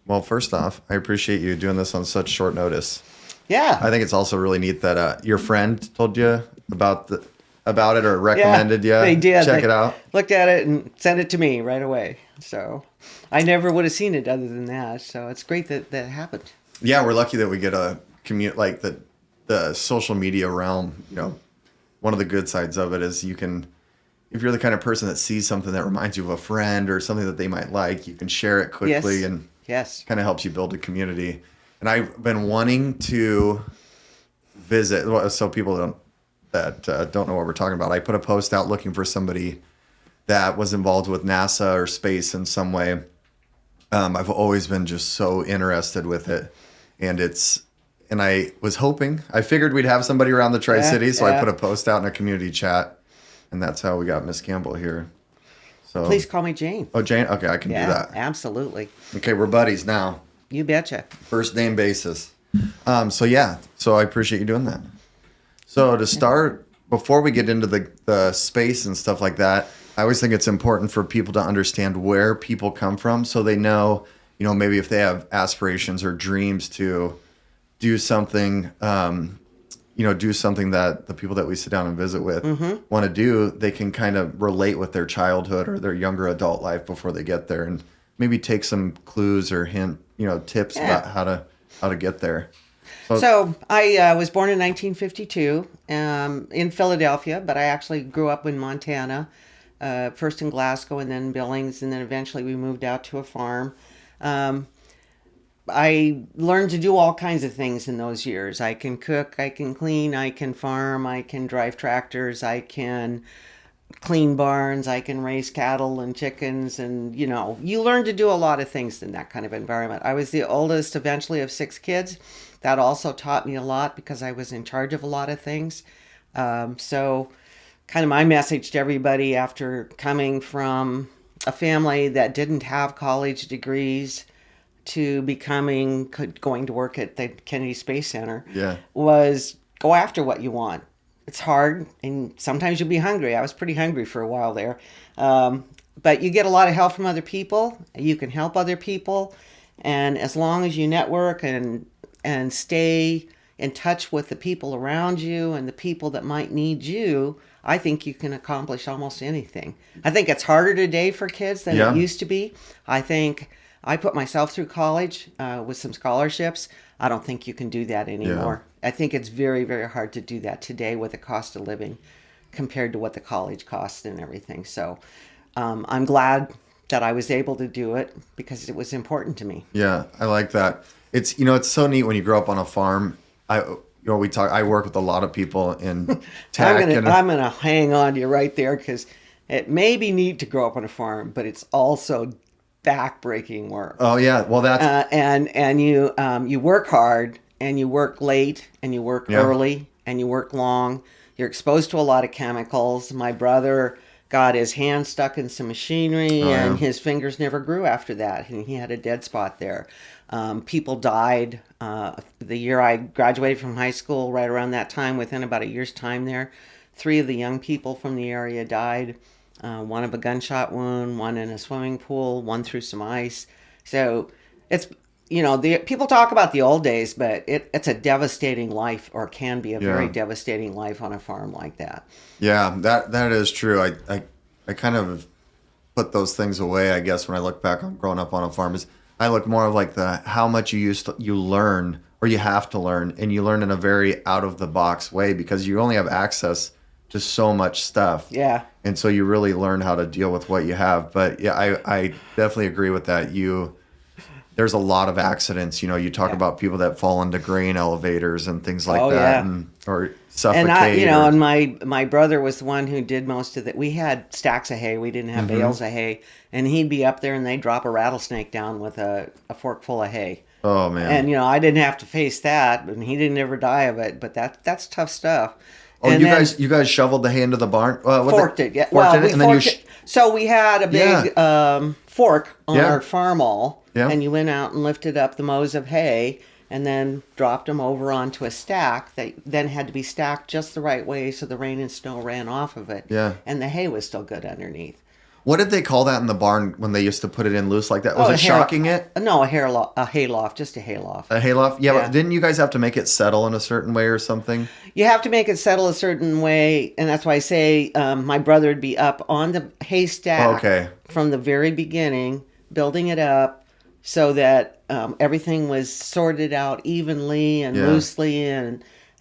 Well, first off, I appreciate you doing this on such short notice. Yeah. I think it's also really neat that your friend told you about it or recommended you they did. check They it out. looked at it and sent it to me right away. So I never would have seen it other than that. So it's great that that happened. Yeah, we're lucky that we get a like the social media realm. One of the good sides of it is you can, if you're the kind of person that sees something that reminds you of a friend or something that they might like, you can share it quickly and kind of helps you build a community. And I've been wanting to visit, so people don't know what we're talking about. I put a post out looking for somebody that was involved with NASA or space in some way. I've always been just so interested with it, and I was hoping, I figured we'd have somebody around the Tri-Cities, so I put a post out in a community chat, and that's how we got Miss Campbell here. So please call me Jane. Oh, Jane? Okay, I can do that. Absolutely. Okay, we're buddies now. You betcha. First name basis. So I appreciate you doing that. So to start, before we get into the space and stuff like that, I always think it's important for people to understand where people come from so they know, maybe if they have aspirations or dreams to do something, do something that the people that we sit down and visit with want to do, they can kind of relate with their childhood or their younger adult life before they get there and maybe take some clues or tips about how to get there. So I was born in 1952 in Philadelphia, but I actually grew up in Montana, first in Glasgow and then Billings, and then eventually we moved out to a farm. I learned to do all kinds of things in those years. I can cook, I can clean, I can farm, I can drive tractors, I can clean barns, I can raise cattle and chickens, and you learn to do a lot of things in that kind of environment. I was the oldest eventually of 6 kids. That also taught me a lot because I was in charge of a lot of things. So kind of my message to everybody after coming from a family that didn't have college degrees to going to work at the Kennedy Space Center was go after what you want. It's hard, and sometimes you'll be hungry. I was pretty hungry for a while there. But you get a lot of help from other people. You can help other people. And as long as you network and stay in touch with the people around you and the people that might need you, I think you can accomplish almost anything. I think it's harder today for kids than it used to be. I think I put myself through college with some scholarships. I don't think you can do that anymore. I think it's very, very hard to do that today with the cost of living compared to what the college costs and everything. So I'm glad that I was able to do it because it was important to me. Yeah, I like that. It's it's so neat when you grow up on a farm. I work with a lot of people in tech. I'm gonna hang on to you right there because it may be neat to grow up on a farm, but it's also back-breaking work. Oh yeah, well that's and you work hard and you work late and you work early and you work long. You're exposed to a lot of chemicals. My brother got his hand stuck in some machinery and his fingers never grew after that, and he had a dead spot there. People died. The year I graduated from high school, right around that time, within about a year's time there, 3 of the young people from the area died. One of a gunshot wound, one in a swimming pool, one through some ice. So it's, people talk about the old days, but it's a devastating life, or can be a very devastating life on a farm like that. Yeah, that is true. I kind of put those things away, I guess, when I look back on growing up on a farm. I look more of like how much you learn, or you have to learn, and you learn in a very out of the box way because you only have access to so much stuff. Yeah. And so you really learn how to deal with what you have. But yeah, I definitely agree with that. There's a lot of accidents. You talk about people that fall into grain elevators and things like that, or suffocate. And my brother was the one who did most of that. We had stacks of hay. We didn't have bales of hay, and he'd be up there and they'd drop a rattlesnake down with a fork full of hay. Oh man! And I didn't have to face that, and he didn't ever die of it. But that's tough stuff. Oh, and you guys shoveled the hay into the barn? Forked it, yeah. So we had a big fork on our farm all, and you went out and lifted up the mows of hay and then dropped them over onto a stack that then had to be stacked just the right way so the rain and snow ran off of it. Yeah. And the hay was still good underneath. What did they call that in the barn when they used to put it in loose like that? Was Oh, it shocking it? No, a hayloft, just a hayloft. A hayloft? Yeah, Yeah. but didn't you guys have to make it settle in a certain way or something? You have to make it settle a certain way, and that's why I say my brother would be up on the haystack Okay. from the very beginning, building it up so that everything was sorted out evenly and Yeah. loosely,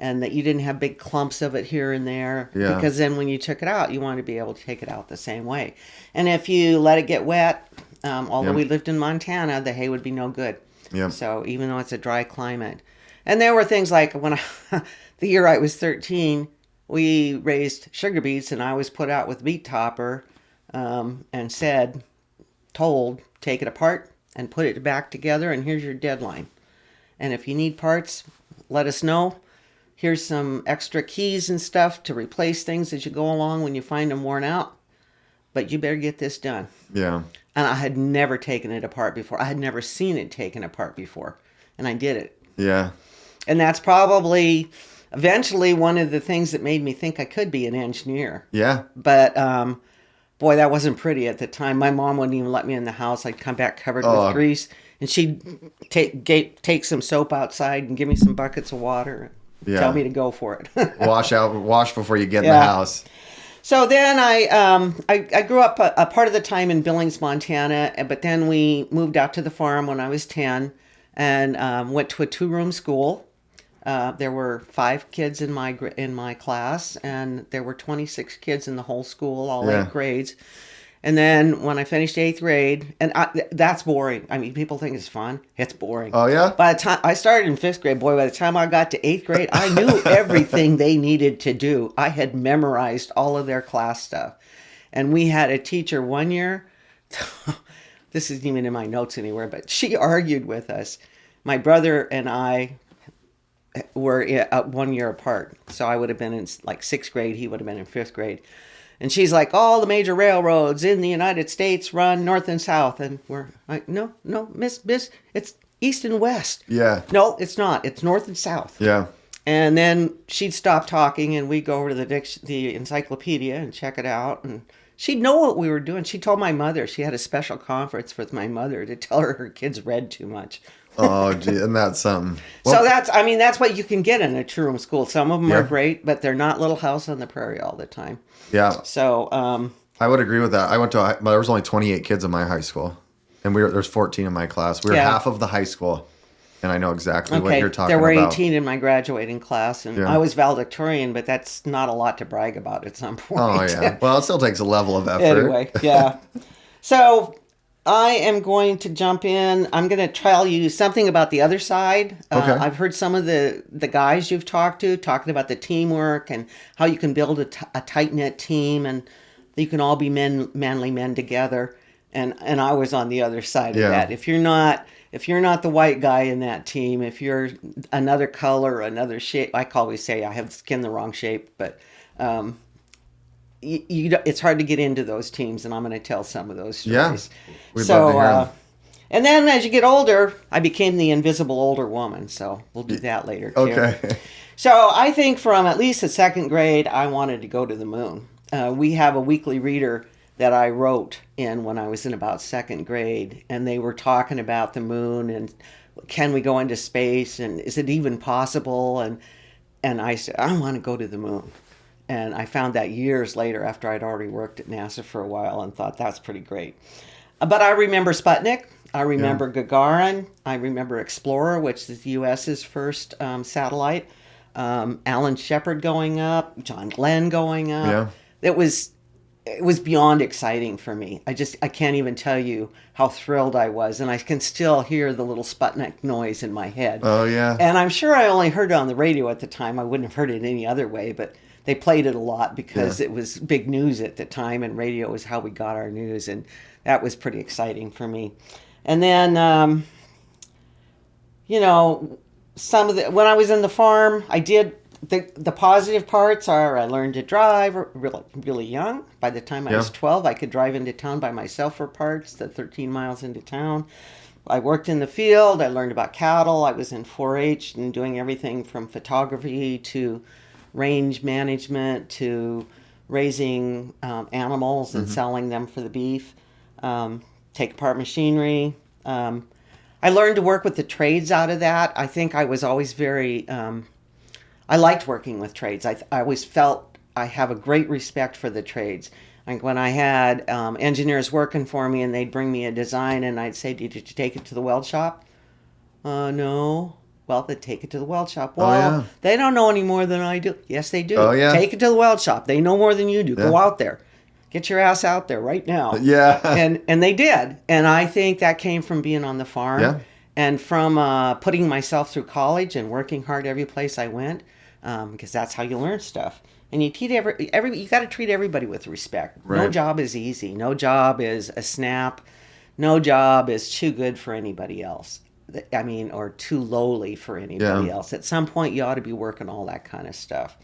and that you didn't have big clumps of it here and there. Yeah. Because then when you took it out, you wanted to be able to take it out the same way. And if you let it get wet, although Yep. we lived in Montana, the hay would be no good. Yep. So even though it's a dry climate. And there were things like when the year I was 13, we raised sugar beets, and I was put out with beet topper and told, take it apart and put it back together, and here's your deadline. And if you need parts, let us know. Here's some extra keys and stuff to replace things as you go along when you find them worn out. But you better get this done. Yeah. And I had never taken it apart before. I had never seen it taken apart before. And I did it. Yeah. And that's probably eventually one of the things that made me think I could be an engineer. Yeah. But boy, that wasn't pretty at the time. My mom wouldn't even let me in the house. I'd come back covered with grease. And she'd take some soap outside and give me some buckets of water. Yeah. Tell me to go for it. Wash before you get in the house. So then I grew up a part of the time in Billings, Montana, but then we moved out to the farm when I was 10 and went to a 2-room school. There were 5 kids in my class, and there were 26 kids in the whole school, all 8 grades. And then when I finished 8th grade, and that's boring. I mean, people think it's fun. It's boring. Oh, yeah? By the time I started in 5th grade, boy, by the time I got to 8th grade, I knew everything they needed to do. I had memorized all of their class stuff. And we had a teacher one year, this isn't even in my notes anywhere, but she argued with us. My brother and I were 1 year apart. So I would have been in like 6th grade. He would have been in 5th grade. And she's like, all the major railroads in the United States run north and south. And we're like, no, miss, it's east and west. Yeah. No, it's not. It's north and south. Yeah. And then she'd stop talking, and we'd go over to the encyclopedia and check it out. And she'd know what we were doing. She told my mother. She had a special conference with my mother to tell her kids read too much. Oh, gee, and that's something. So that's what you can get in a 2-room school. Some of them are great, but they're not Little House on the Prairie all the time. Yeah. So I would agree with that. There was only 28 kids in my high school, and there's 14 in my class. We were half of the high school, and I know exactly what you're talking about. There were 18 in my graduating class, and I was valedictorian, but that's not a lot to brag about at some point. Oh, yeah. Well, it still takes a level of effort. Anyway, yeah. So I am going to jump in. I'm going to tell you something about the other side. Okay. I've heard some of the guys you've talked to talking about the teamwork and how you can build a tight-knit team, and you can all be manly men together. And I was on the other side of that. If you're not the white guy in that team, if you're another color, another shape, I always say I have skin the wrong shape, but it's hard to get into those teams, and I'm going to tell some of those stories. Yeah, we'd love to hear them. And then as you get older, I became the invisible older woman, so we'll do that later too. Okay. So I think from at least the 2nd grade, I wanted to go to the moon. We have a weekly reader that I wrote in when I was in about 2nd grade, and they were talking about the moon and can we go into space and is it even possible? And I said, I want to go to the moon. And I found that years later after I'd already worked at NASA for a while and thought that's pretty great. But I remember Sputnik. I remember Gagarin. I remember Explorer, which is the U.S.'s first satellite. Alan Shepard going up. John Glenn going up. Yeah. It was beyond exciting for me. I can't even tell you how thrilled I was. And I can still hear the little Sputnik noise in my head. Oh, yeah. And I'm sure I only heard it on the radio at the time. I wouldn't have heard it any other way, but they played it a lot because it was big news at the time, and radio was how we got our news, and that was pretty exciting for me. And then, when I was in the farm, I did the positive parts are I learned to drive really, really young. By the time I was 12, I could drive into town by myself for parts, the 13 miles into town. I worked in the field. I learned about cattle. I was in 4-H and doing everything from photography to range management to raising animals and selling them for the beef, take apart machinery. I learned to work with the trades out of that. I think I was always very, I liked working with trades. I always felt I have a great respect for the trades. Like when I had engineers working for me and they'd bring me a design and I'd say, did you take it to the weld shop? No. Well, then take it to the weld shop. Well, they don't know any more than I do. Yes, they do. Oh, yeah. Take it to the weld shop. They know more than you do. Yeah. Go out there. Get your ass out there right now. Yeah. And they did. And I think that came from being on the farm. Yeah. And from putting myself through college and working hard every place I went, because that's how you learn stuff. And you treat you got to treat everybody with respect. Right. No job is easy. No job is a snap. No job is too good for anybody else. I mean, or too lowly for anybody else. At some point, you ought to be working all that kind of stuff.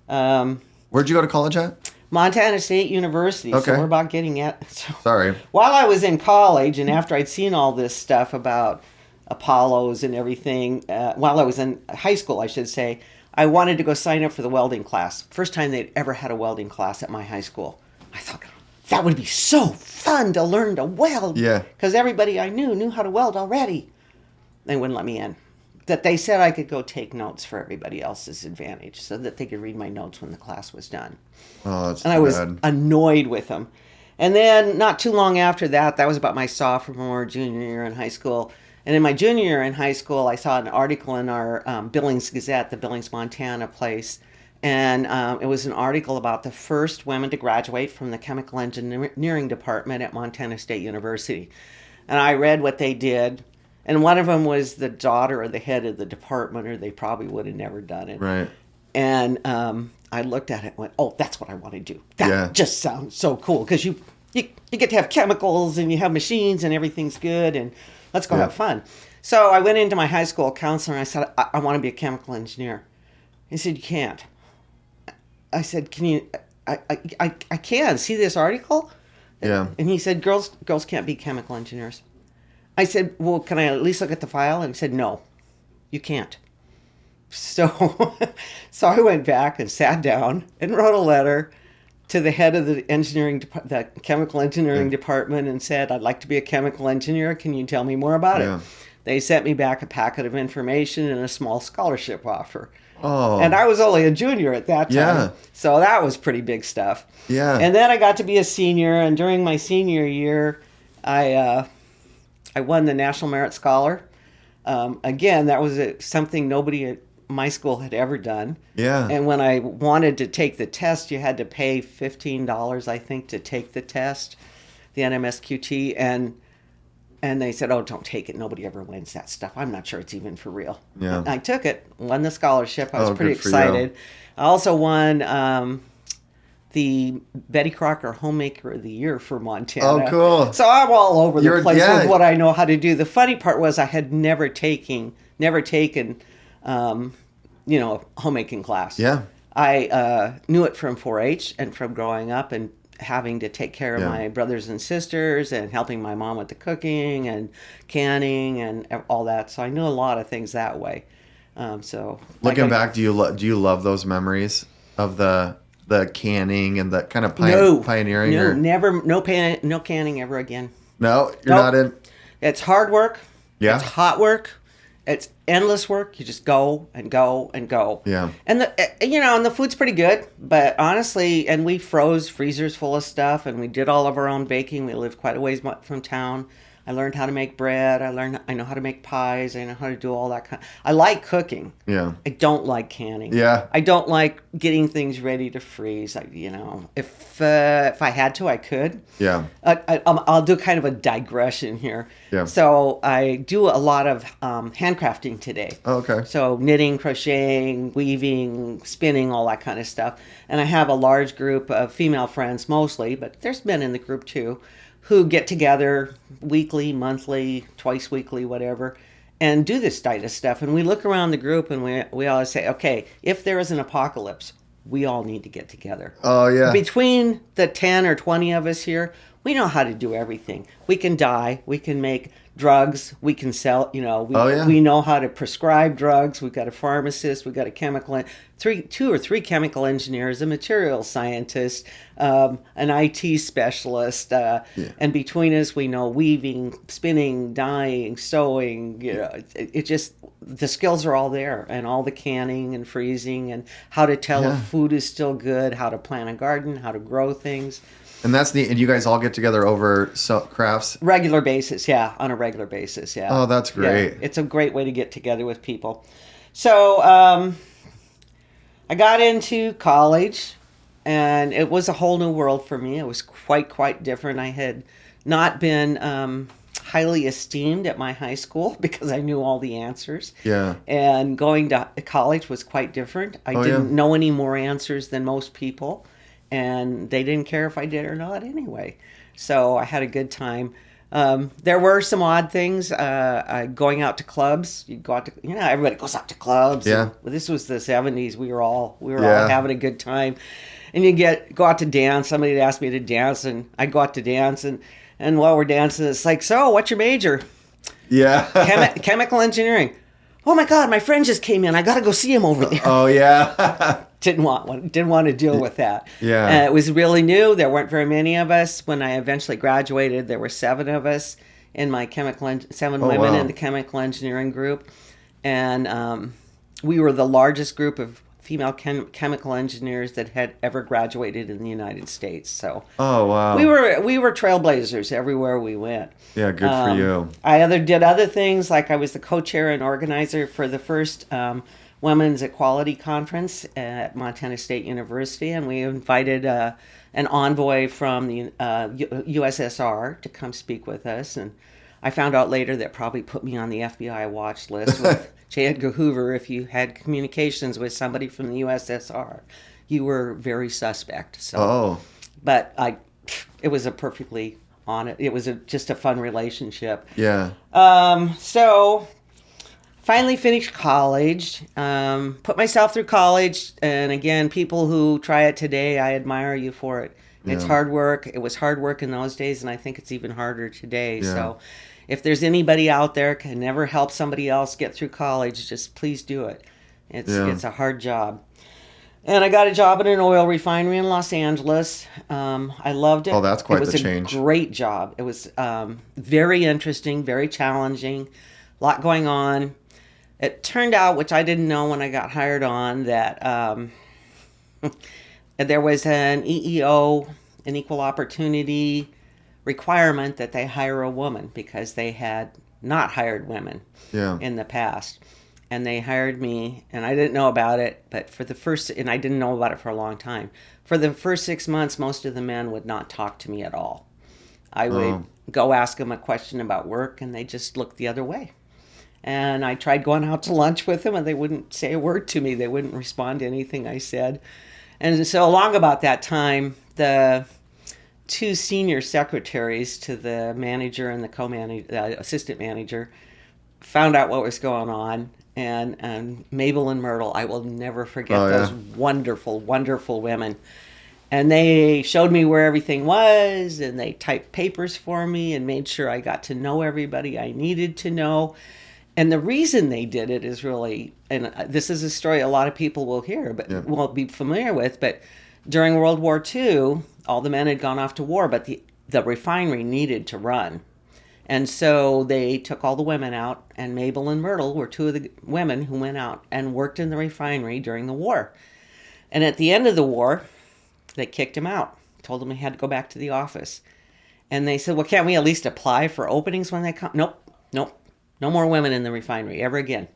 Where'd you go to college at? Montana State University. Okay. So we're about getting at. So Sorry. while I was in college, and after I'd seen all this stuff about Apollos and everything, while I was in high school, I should say, I wanted to go sign up for the welding class. First time they'd ever had a welding class at my high school. I thought, that would be so fun to learn to weld. Yeah. Because everybody I knew how to weld already. They wouldn't let me in. That they said I could go take notes for everybody else's advantage so that they could read my notes when the class was done. Oh, that's And I was annoyed with them. And then not too long after that, that was about my sophomore, junior year in high school. And in my junior year in high school, I saw an article in our Billings Gazette, the Billings, Montana place. And it was an article about the first women to graduate from the chemical engineering department at Montana State University. And I read what they did. And one of them was the daughter of the head of the department, or they probably would have never done it. Right. And I looked at it and went, oh, that's what I want to do. That just sounds so cool. Because you get to have chemicals and you have machines and everything's good. And let's go have fun. So I went into my high school counselor and I said, I want to be a chemical engineer. He said, you can't. I said, can you? I can. See this article? Yeah. And he said, girls can't be chemical engineers. I said, well, can I at least look at the file? And he said, no, you can't. So I went back and sat down and wrote a letter to the head of the chemical engineering department and said, I'd like to be a chemical engineer. Can you tell me more about it? They sent me back a packet of information and a small scholarship offer. Oh. And I was only a junior at that time. Yeah. So that was pretty big stuff. Yeah. And then I got to be a senior. And during my senior year, I won the National Merit Scholar. Again, that was something nobody at my school had ever done. Yeah. And when I wanted to take the test, you had to pay $15, I think, to take the test, the NMSQT. And they said, oh, don't take it. Nobody ever wins that stuff. I'm not sure it's even for real. Yeah. And I took it, won the scholarship. I was pretty good for you. excited. I also won the Betty Crocker Homemaker of the Year for Montana. Oh, cool. So I'm all over the place yeah. with what I know how to do. The funny part was I had never taken homemaking class. Yeah. I knew it from 4-H and from growing up and having to take care of my brothers and sisters and helping my mom with the cooking and canning and all that. So I knew a lot of things that way. So looking back, do you love those memories of the canning and the kind of pioneering? No, never, no canning ever again. No, you're not in. It's hard work. Yeah. It's hot work. It's endless work. You just go and go and go. Yeah. And the food's pretty good, but honestly, and we froze freezers full of stuff, and we did all of our own baking. We lived quite a ways from town. I learned how to make bread. I know how to make pies. I know how to do all that kind. I like cooking. Yeah. I don't like canning. Yeah. I don't like getting things ready to freeze. If I had to, I could. Yeah. I'll do kind of a digression here. Yeah. So I do a lot of handcrafting today. Oh, okay. So knitting, crocheting, weaving, spinning, all that kind of stuff. And I have a large group of female friends mostly, but there's men in the group too, who get together weekly, monthly, twice weekly, whatever, and do this type of stuff. And we look around the group and we always say, okay, if there is an apocalypse, we all need to get together. Oh, yeah. Between the 10 or 20 of us here, We know how to do everything. We can dye. We can make drugs. We can sell. We know how to prescribe drugs. We've got a pharmacist. We've got a two or three chemical engineers, a materials scientist, an IT specialist, and between us, we know weaving, spinning, dyeing, sewing. It just the skills are all there, and all the canning and freezing, and how to tell if food is still good, how to plant a garden, how to grow things. And and you guys all get together over crafts? Regular basis, yeah. On a regular basis, yeah. Oh, that's great. Yeah, it's a great way to get together with people. So I got into college, and it was a whole new world for me. It was quite different. I had not been highly esteemed at my high school because I knew all the answers. Yeah. And going to college was quite different. I didn't know any more answers than most people. And they didn't care if I did or not anyway. So I had a good time. There were some odd things. Going out to clubs. You go out to, everybody goes out to clubs. Yeah. This was the 70s. We were all having a good time. And you go out to dance. Somebody would ask me to dance, and I'd go out to dance. And while we're dancing, it's like, so what's your major? Yeah. Chemical engineering. Oh my God, my friend just came in. I got to go see him over there. Oh yeah. Didn't want to deal with that. Yeah. It was really new. There weren't very many of us. When I eventually graduated, there were 7 of us in my seven women in the chemical engineering group. And we were the largest group of female chemical engineers that had ever graduated in the United States. So oh wow. We were trailblazers everywhere we went. Yeah, good for you. I did other things, like I was the co-chair and organizer for the first Women's Equality Conference at Montana State University, and we invited an envoy from the USSR to come speak with us. And I found out later that probably put me on the FBI watch list with J. Edgar Hoover. If you had communications with somebody from the USSR, you were very suspect. So, but it was a perfectly it was just a fun relationship. Yeah. So finally finished college, put myself through college. And again, people who try it today, I admire you for it. It's hard work. It was hard work in those days, and I think it's even harder today. Yeah. So if there's anybody out there can never help somebody else get through college, just please do it. It's a hard job. And I got a job at an oil refinery in Los Angeles. I loved it. Oh, that's quite the change. It was a great job. It was very interesting, very challenging, a lot going on. It turned out, which I didn't know when I got hired on, that there was an EEO, an equal opportunity requirement that they hire a woman because they had not hired women in the past. And they hired me, and I didn't know about it, but and I didn't know about it for a long time. For the first 6 months, most of the men would not talk to me at all. I would go ask them a question about work, and they just looked the other way. And I tried going out to lunch with them, and they wouldn't say a word to me. They wouldn't respond to anything I said. And so along about that time, the 2 senior secretaries to the manager and the assistant manager found out what was going on. And Mabel and Myrtle, I will never forget those wonderful, wonderful women. And they showed me where everything was, and they typed papers for me and made sure I got to know everybody I needed to know. And the reason they did it is really, and this is a story a lot of people will hear, but won't be familiar with, but during World War II, all the men had gone off to war, but the refinery needed to run. And so they took all the women out, and Mabel and Myrtle were 2 of the women who went out and worked in the refinery during the war. And at the end of the war, they kicked him out, told him he had to go back to the office. And they said, well, can't we at least apply for openings when they come? Nope. No more women in the refinery ever again.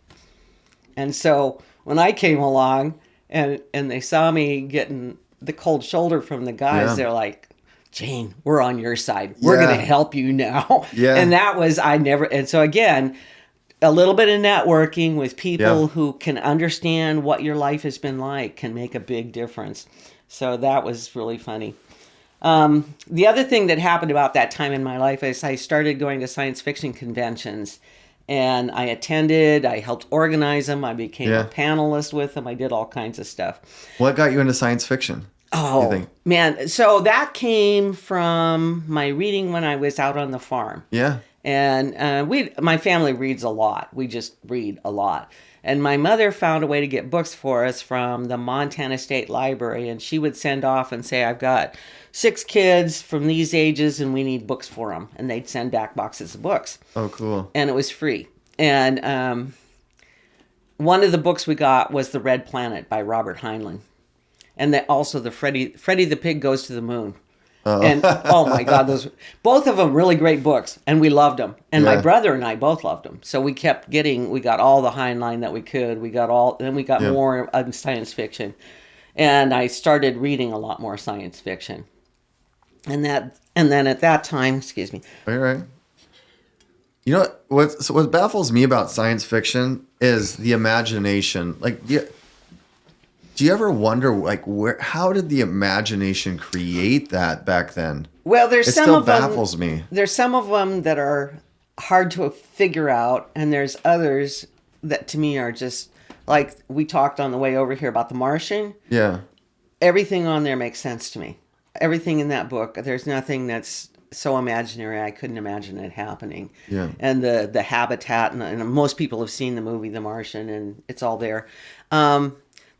And so when I came along and they saw me getting the cold shoulder from the guys, they're like, Jane, we're on your side. We're going to help you now. Yeah. And that was, and so again, a little bit of networking with people who can understand what your life has been like can make a big difference. So that was really funny. The other thing that happened about that time in my life is I started going to science fiction conventions, and I attended, I helped organize them. I became a panelist with them. I did all kinds of stuff. What got you into science fiction? you Oh think? man, so that came from my reading when I was out on the farm. Yeah. And my family reads a lot. We just read a lot. And my mother found a way to get books for us from the Montana State Library, and she would send off and say, "I've got 6 kids from these ages, and we need books for them." And they'd send back boxes of books, Oh, cool. and it was free. And one of the books we got was The Red Planet by Robert Heinlein, and also the Freddie the Pig Goes to the Moon. And oh my God, those both of them really great books, and we loved them. And my Yeah. brother and I both loved them. So we kept getting. We got all the Heinlein that we could. We got all. Then we got Yeah. more science fiction, and I started reading a lot more science fiction. And then at that time, excuse me. All right. You know what baffles me about science fiction is the imagination. Like, do you ever wonder, like, how did the imagination create that back then? Well, there's It some still of them. baffles me. There's some of them that are hard to figure out, and there's others that to me are just like we talked on the way over here about The Martian. Yeah. Everything on there makes sense to me. Everything in that book, there's nothing that's so imaginary I couldn't imagine it happening. Yeah. And the habitat, and most people have seen the movie The Martian, and it's all there.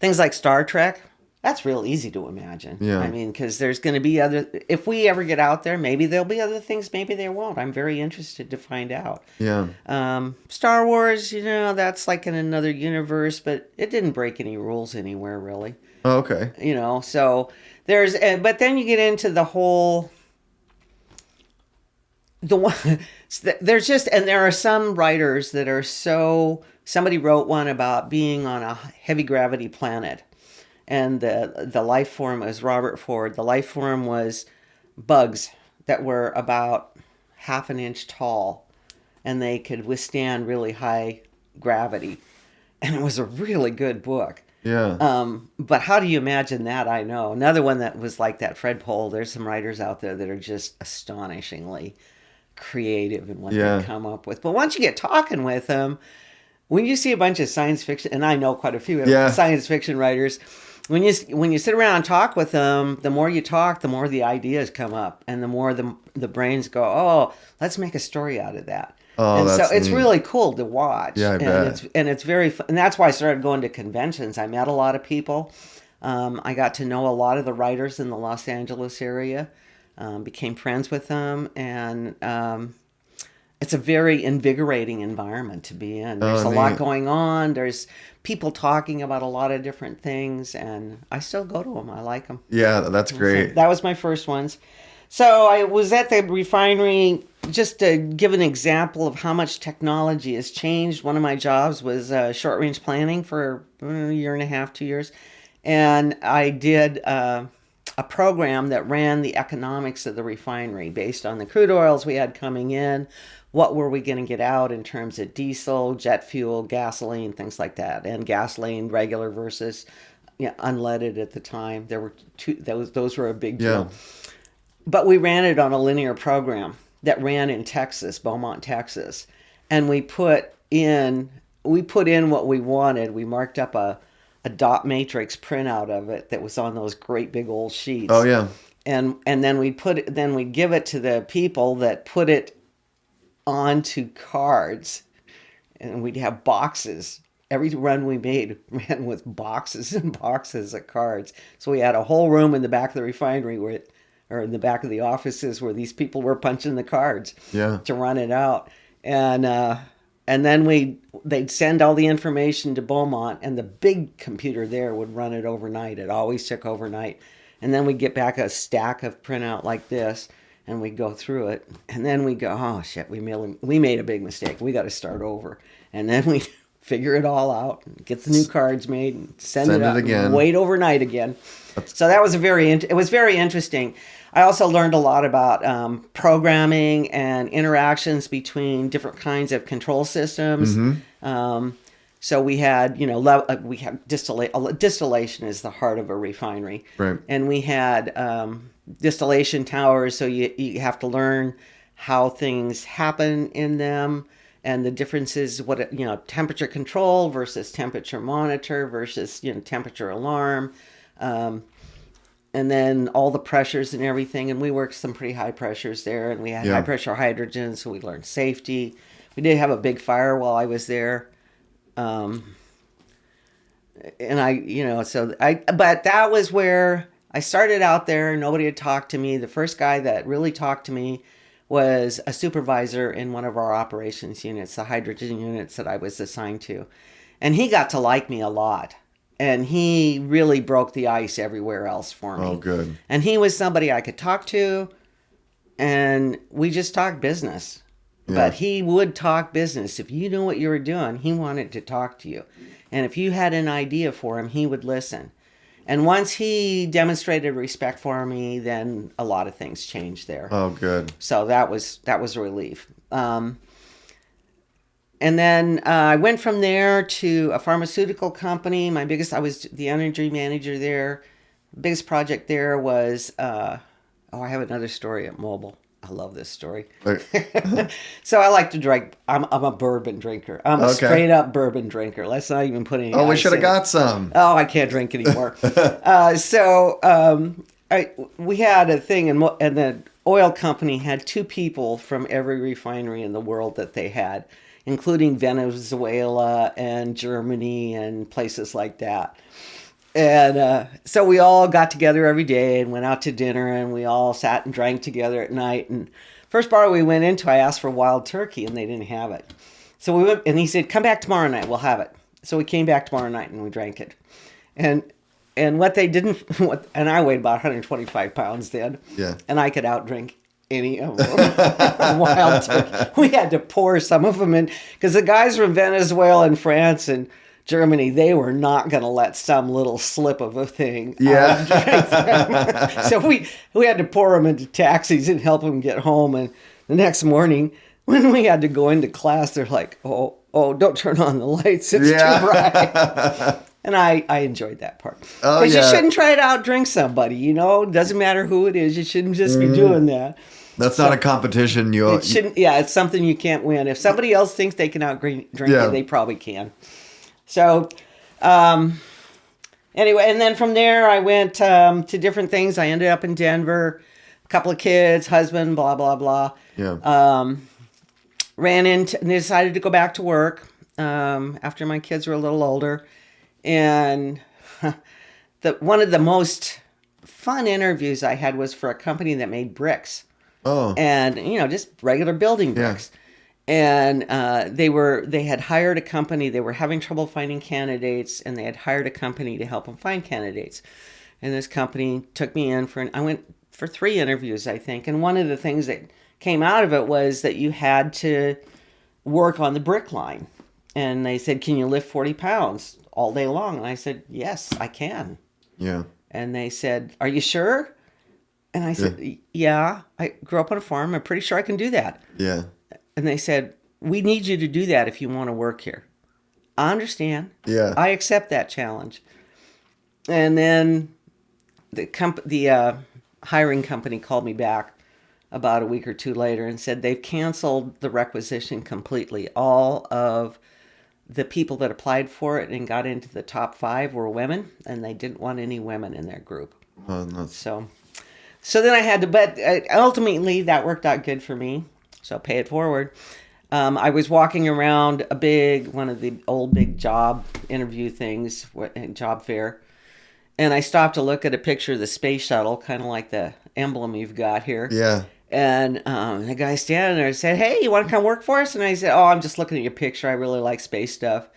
Things like Star Trek, that's real easy to imagine. Yeah. I mean, because there's going to be other. If we ever get out there, maybe there'll be other things. Maybe there won't. I'm very interested to find out. Yeah. Star Wars, that's like in another universe, but it didn't break any rules anywhere really. Oh, okay. So there's, but then you get into the whole, the one, there's just, and there are some writers that are somebody wrote one about being on a heavy gravity planet, and the life form was Robert Ford. The life form was bugs that were about half an inch tall, and they could withstand really high gravity. And it was a really good book. Yeah. But how do you imagine that? I know. Another one that was like that, Fred Pohl. There's some writers out there that are just astonishingly creative in what Yeah. they come up with. But once you get talking with them, when you see a bunch of science fiction, and I know quite a few Yeah. science fiction writers, when you sit around and talk with them, the more you talk, the more the ideas come up, and the more the brains go, "Oh, let's make a story out of that." Oh, And so that's it's neat. really cool to watch. Yeah, I bet. It's very fun. And that's why I started going to conventions. I met a lot of people. I got to know a lot of the writers in the Los Angeles area. Became friends with them, and it's a very invigorating environment to be in. There's a lot neat. going on. There's people talking about a lot of different things, and I still go to them. I like them. Yeah, that's great. So that was my first ones. So I was at the refinery, just to give an example of how much technology has changed. One of my jobs was short range planning for a year and a half, 2 years. And I did a program that ran the economics of the refinery based on the crude oils we had coming in. What were we going to get out in terms of diesel, jet fuel, gasoline, things like that. And gasoline, regular versus unleaded at the time. There were those were a big deal. Yeah. But we ran it on a linear program that ran in Texas, Beaumont, Texas. And we put in what we wanted. We marked up a dot matrix printout of it that was on those great big old sheets. Oh, yeah. And then we'd give it to the people that put it onto cards, and we'd have boxes. Every run we made ran with boxes and boxes of cards. So we had a whole room in the back of the refinery or in the back of the offices where these people were punching the cards Yeah. to run it out. And then they'd send all the information to Beaumont, and the big computer there would run it overnight. It always took overnight. And then we'd get back a stack of printout like this, and we'd go through it. And then we'd go, "Oh, shit, we made a big mistake. We got to start over." And then we'd figure it all out, and get the new cards made, and send it out, again. and wait overnight again. So that was it was very interesting. I also learned a lot about programming and interactions between different kinds of control systems. So we had, we had distillation is the heart of a refinery. Right. And we had distillation towers, so you have to learn how things happen in them and the differences, temperature control versus temperature monitor versus, temperature alarm. and then all the pressures and everything. And we worked some pretty high pressures there, and we had high pressure hydrogen, so we learned safety. We did have a big fire while I was there. And but that was where I started out there. Nobody had talked to me. The first guy that really talked to me was a supervisor in one of our operations units, the hydrogen units that I was assigned to. And he got to like me a lot. And he really broke the ice everywhere else for me. Oh, good. And he was somebody I could talk to, and we just talked business. Yeah. But he would talk business. If you knew what you were doing, he wanted to talk to you. And if you had an idea for him, he would listen. And once he demonstrated respect for me, then a lot of things changed there. Oh, good. So that was a relief. And then I went from there to a pharmaceutical company. I was the energy manager there. Biggest project there was, I have another story at Mobile. I love this story. So I like to drink. I'm a bourbon drinker. I'm a straight up bourbon drinker. Let's not even put any. Oh, we should have got some. Oh, I can't drink anymore. We had a thing, and the oil company had 2 people from every refinery in the world that they had, including Venezuela and Germany and places like that. And so we all got together every day and went out to dinner, and we all sat and drank together at night. And first bar we went into, I asked for wild turkey, and they didn't have it. So we went, and he said, "Come back tomorrow night, we'll have it." So we came back tomorrow night, and we drank it. And what they didn't, and I weighed about 125 pounds then. Yeah. And I could outdrink any of them. Wild turkey. We had to pour some of them in, because the guys from Venezuela and France and Germany, they were not going to let some little slip of a thing. Yeah. So we had to pour them into taxis and help them get home. And the next morning, when we had to go into class, they're like, oh, don't turn on the lights. It's too bright. And I enjoyed that part. Because you shouldn't try to outdrink somebody, It doesn't matter who it is. You shouldn't just be doing that. That's not a competition. It shouldn't. Yeah, it's something you can't win. If somebody else thinks they can outdrink you, they probably can. So, anyway, and then from there I went to different things. I ended up in Denver, a couple of kids, husband, blah, blah, blah. Yeah. Ran into, and decided to go back to work after my kids were a little older. And one of the most fun interviews I had was for a company that made bricks. Oh. And, just regular building bricks. Yeah. And they had hired a company. They were having trouble finding candidates, and they had hired a company to help them find candidates. And this company took me in I went for 3 interviews, I think. And one of the things that came out of it was that you had to work on the brick line. And they said, "Can you lift 40 pounds all day long?" And I said, "Yes, I can." Yeah. And they said, "Are you sure?" And I said, "Yeah, I grew up on a farm. I'm pretty sure I can do that." Yeah. And they said, "We need you to do that if you want to work here." I understand. Yeah. I accept that challenge. And then the hiring company called me back about a week or 2 later and said they've canceled the requisition completely. All of the people that applied for it and got into the top 5 were women, and they didn't want any women in their group. So then I had to, but ultimately that worked out good for me. So pay it forward. I was walking around one of the old big job interview things, job fair, and I stopped to look at a picture of the space shuttle, kind of like the emblem you've got here. Yeah. And the guy standing there said, "Hey, you want to come work for us?" And I said, "Oh, I'm just looking at your picture. I really like space stuff."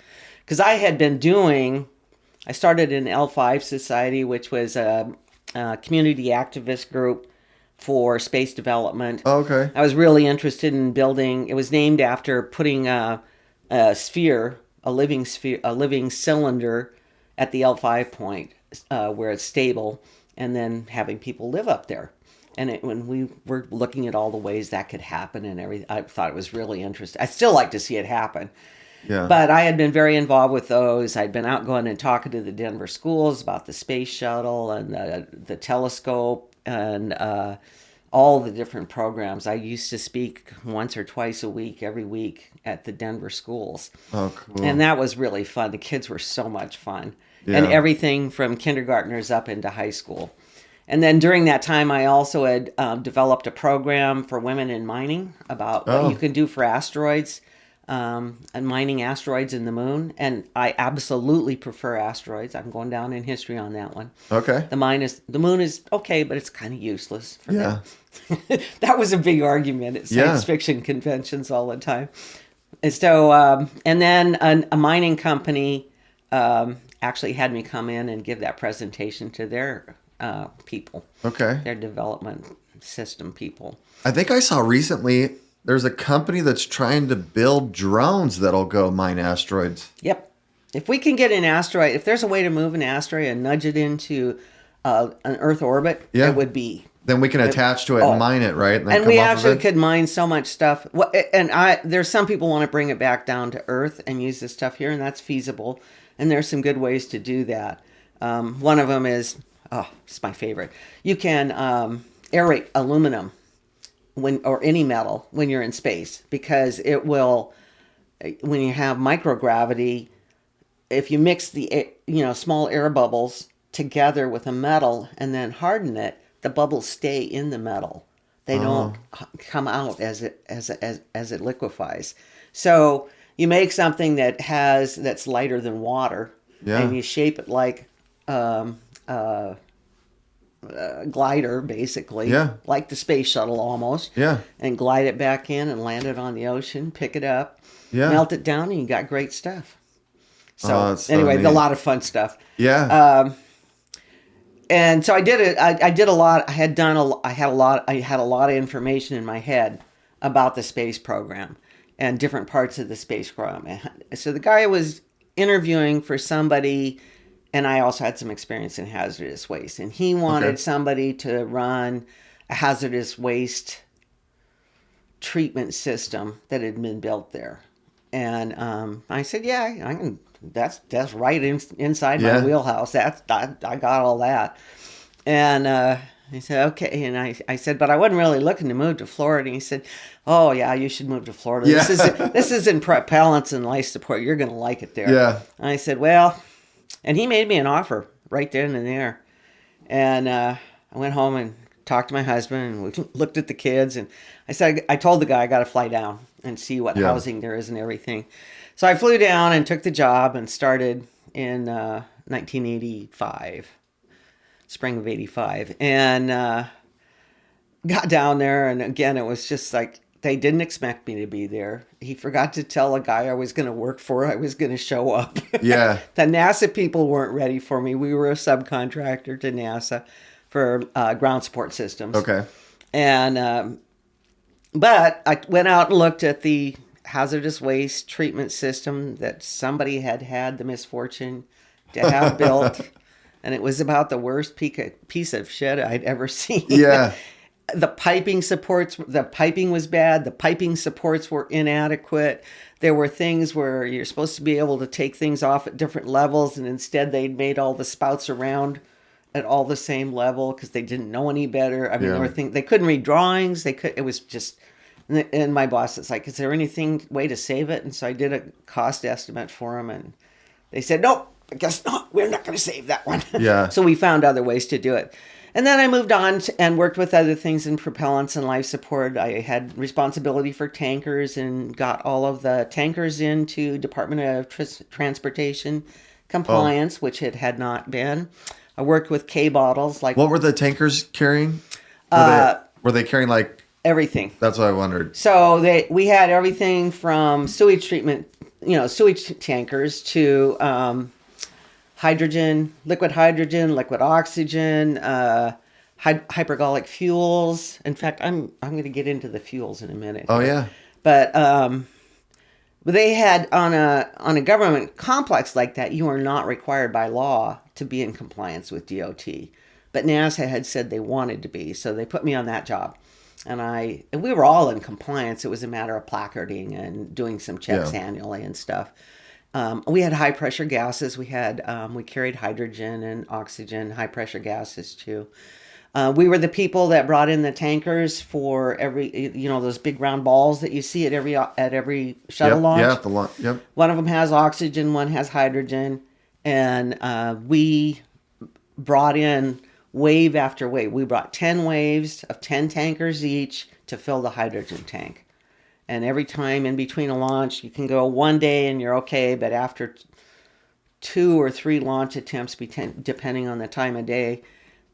Because I started an L5 Society, which was a community activist group for space development. Oh, okay. I was really interested in building. It was named after putting a living cylinder at the L5 point where it's stable, and then having people live up there. And when we were looking at all the ways that could happen and everything, I thought it was really interesting. I still like to see it happen. Yeah. But I had been very involved with those. I'd been out going and talking to the Denver schools about the space shuttle and the telescope and all the different programs. I used to speak once or twice a week, every week, at the Denver schools. Oh, cool. And that was really fun. The kids were so much fun. Yeah. And everything from kindergartners up into high school. And then during that time, I also had developed a program for women in mining about what you can do for asteroids and mining asteroids in the moon. And I absolutely prefer asteroids. I'm going down in history on that one. Okay. The moon is okay, but it's kind of useless for Yeah. me. That was a big argument at science fiction conventions all the time. And so, and then a mining company actually had me come in and give that presentation to their people. Okay. Their development system people. I think I saw recently there's a company that's trying to build drones that'll go mine asteroids. Yep. If we can get an asteroid, if there's a way to move an asteroid and nudge it into an Earth orbit, it would be. Then we can attach to it and mine it, right? And we actually could mine so much stuff. And there's some people want to bring it back down to Earth and use this stuff here, and that's feasible. And there's some good ways to do that. One of them is, it's my favorite. You can aerate aluminum or any metal when you're in space, because it will, when you have microgravity, if you mix the small air bubbles together with a metal and then harden it, the bubbles stay in the metal. They don't come out as it liquefies. So you make something that's lighter than water, and you shape it like glider, basically, like the space shuttle almost, and glide it back in and land it on the ocean, pick it up, melt it down, and you got great stuff. So anyway, a lot of fun stuff. And so I did it. I did a lot. I had a lot of information in my head about the space program and different parts of the space program. So the guy was interviewing for somebody, and I also had some experience in hazardous waste, and he wanted somebody to run a hazardous waste treatment system that had been built there. And I said, yeah, I can. That's right inside my wheelhouse. I got all that. And he said, okay. And I said, but I wasn't really looking to move to Florida. And he said, oh yeah, you should move to Florida. Yeah. This is in propellants and life support. You're going to like it there. Yeah. And I said, well, and he made me an offer right then and there. And I went home and talked to my husband, and we looked at the kids, and I told the guy I got to fly down and see what housing there is and everything. So I flew down and took the job and started in 1985, spring of 85, and got down there. And again, it was just like, they didn't expect me to be there. He forgot to tell a guy I was going to work for I was going to show up. Yeah. The NASA people weren't ready for me. We were a subcontractor to NASA for ground support systems. Okay. And but I went out and looked at the hazardous waste treatment system that somebody had the misfortune to have built, and it was about the worst piece of shit I'd ever seen. Yeah. The piping was bad. The piping supports were inadequate. There were things where you're supposed to be able to take things off at different levels, and instead they'd made all the spouts around at all the same level because they didn't know any better. I mean, there were things they couldn't read drawings. It was just. And my boss was like, is there way to save it? And so I did a cost estimate for them, and they said, nope, I guess not. We're not going to save that one. Yeah. So we found other ways to do it. And then I moved on and worked with other things in propellants and life support. I had responsibility for tankers and got all of the tankers into Department of Transportation compliance, which it had not been. I worked with K-bottles. What were the tankers carrying? Were they carrying like... Everything. That's what I wondered. So we had everything from sewage treatment, sewage tankers to liquid hydrogen, liquid oxygen, hypergolic fuels. In fact, I'm going to get into the fuels in a minute. Oh yeah. But they had on a government complex like that, you are not required by law to be in compliance with DOT. But NASA had said they wanted to be, so they put me on that job. And we were all in compliance. It was a matter of placarding and doing some checks annually and stuff. We had high pressure gases. We carried hydrogen and oxygen, high pressure gases too. We were the people that brought in the tankers for every, those big round balls that you see at every shuttle launch. Yep. One of them has oxygen, one has hydrogen, and we brought in wave after wave. We brought 10 waves of 10 tankers each to fill the hydrogen tank. And every time in between a launch, you can go one day and you're okay, but after 2 or 3 launch attempts, depending on the time of day,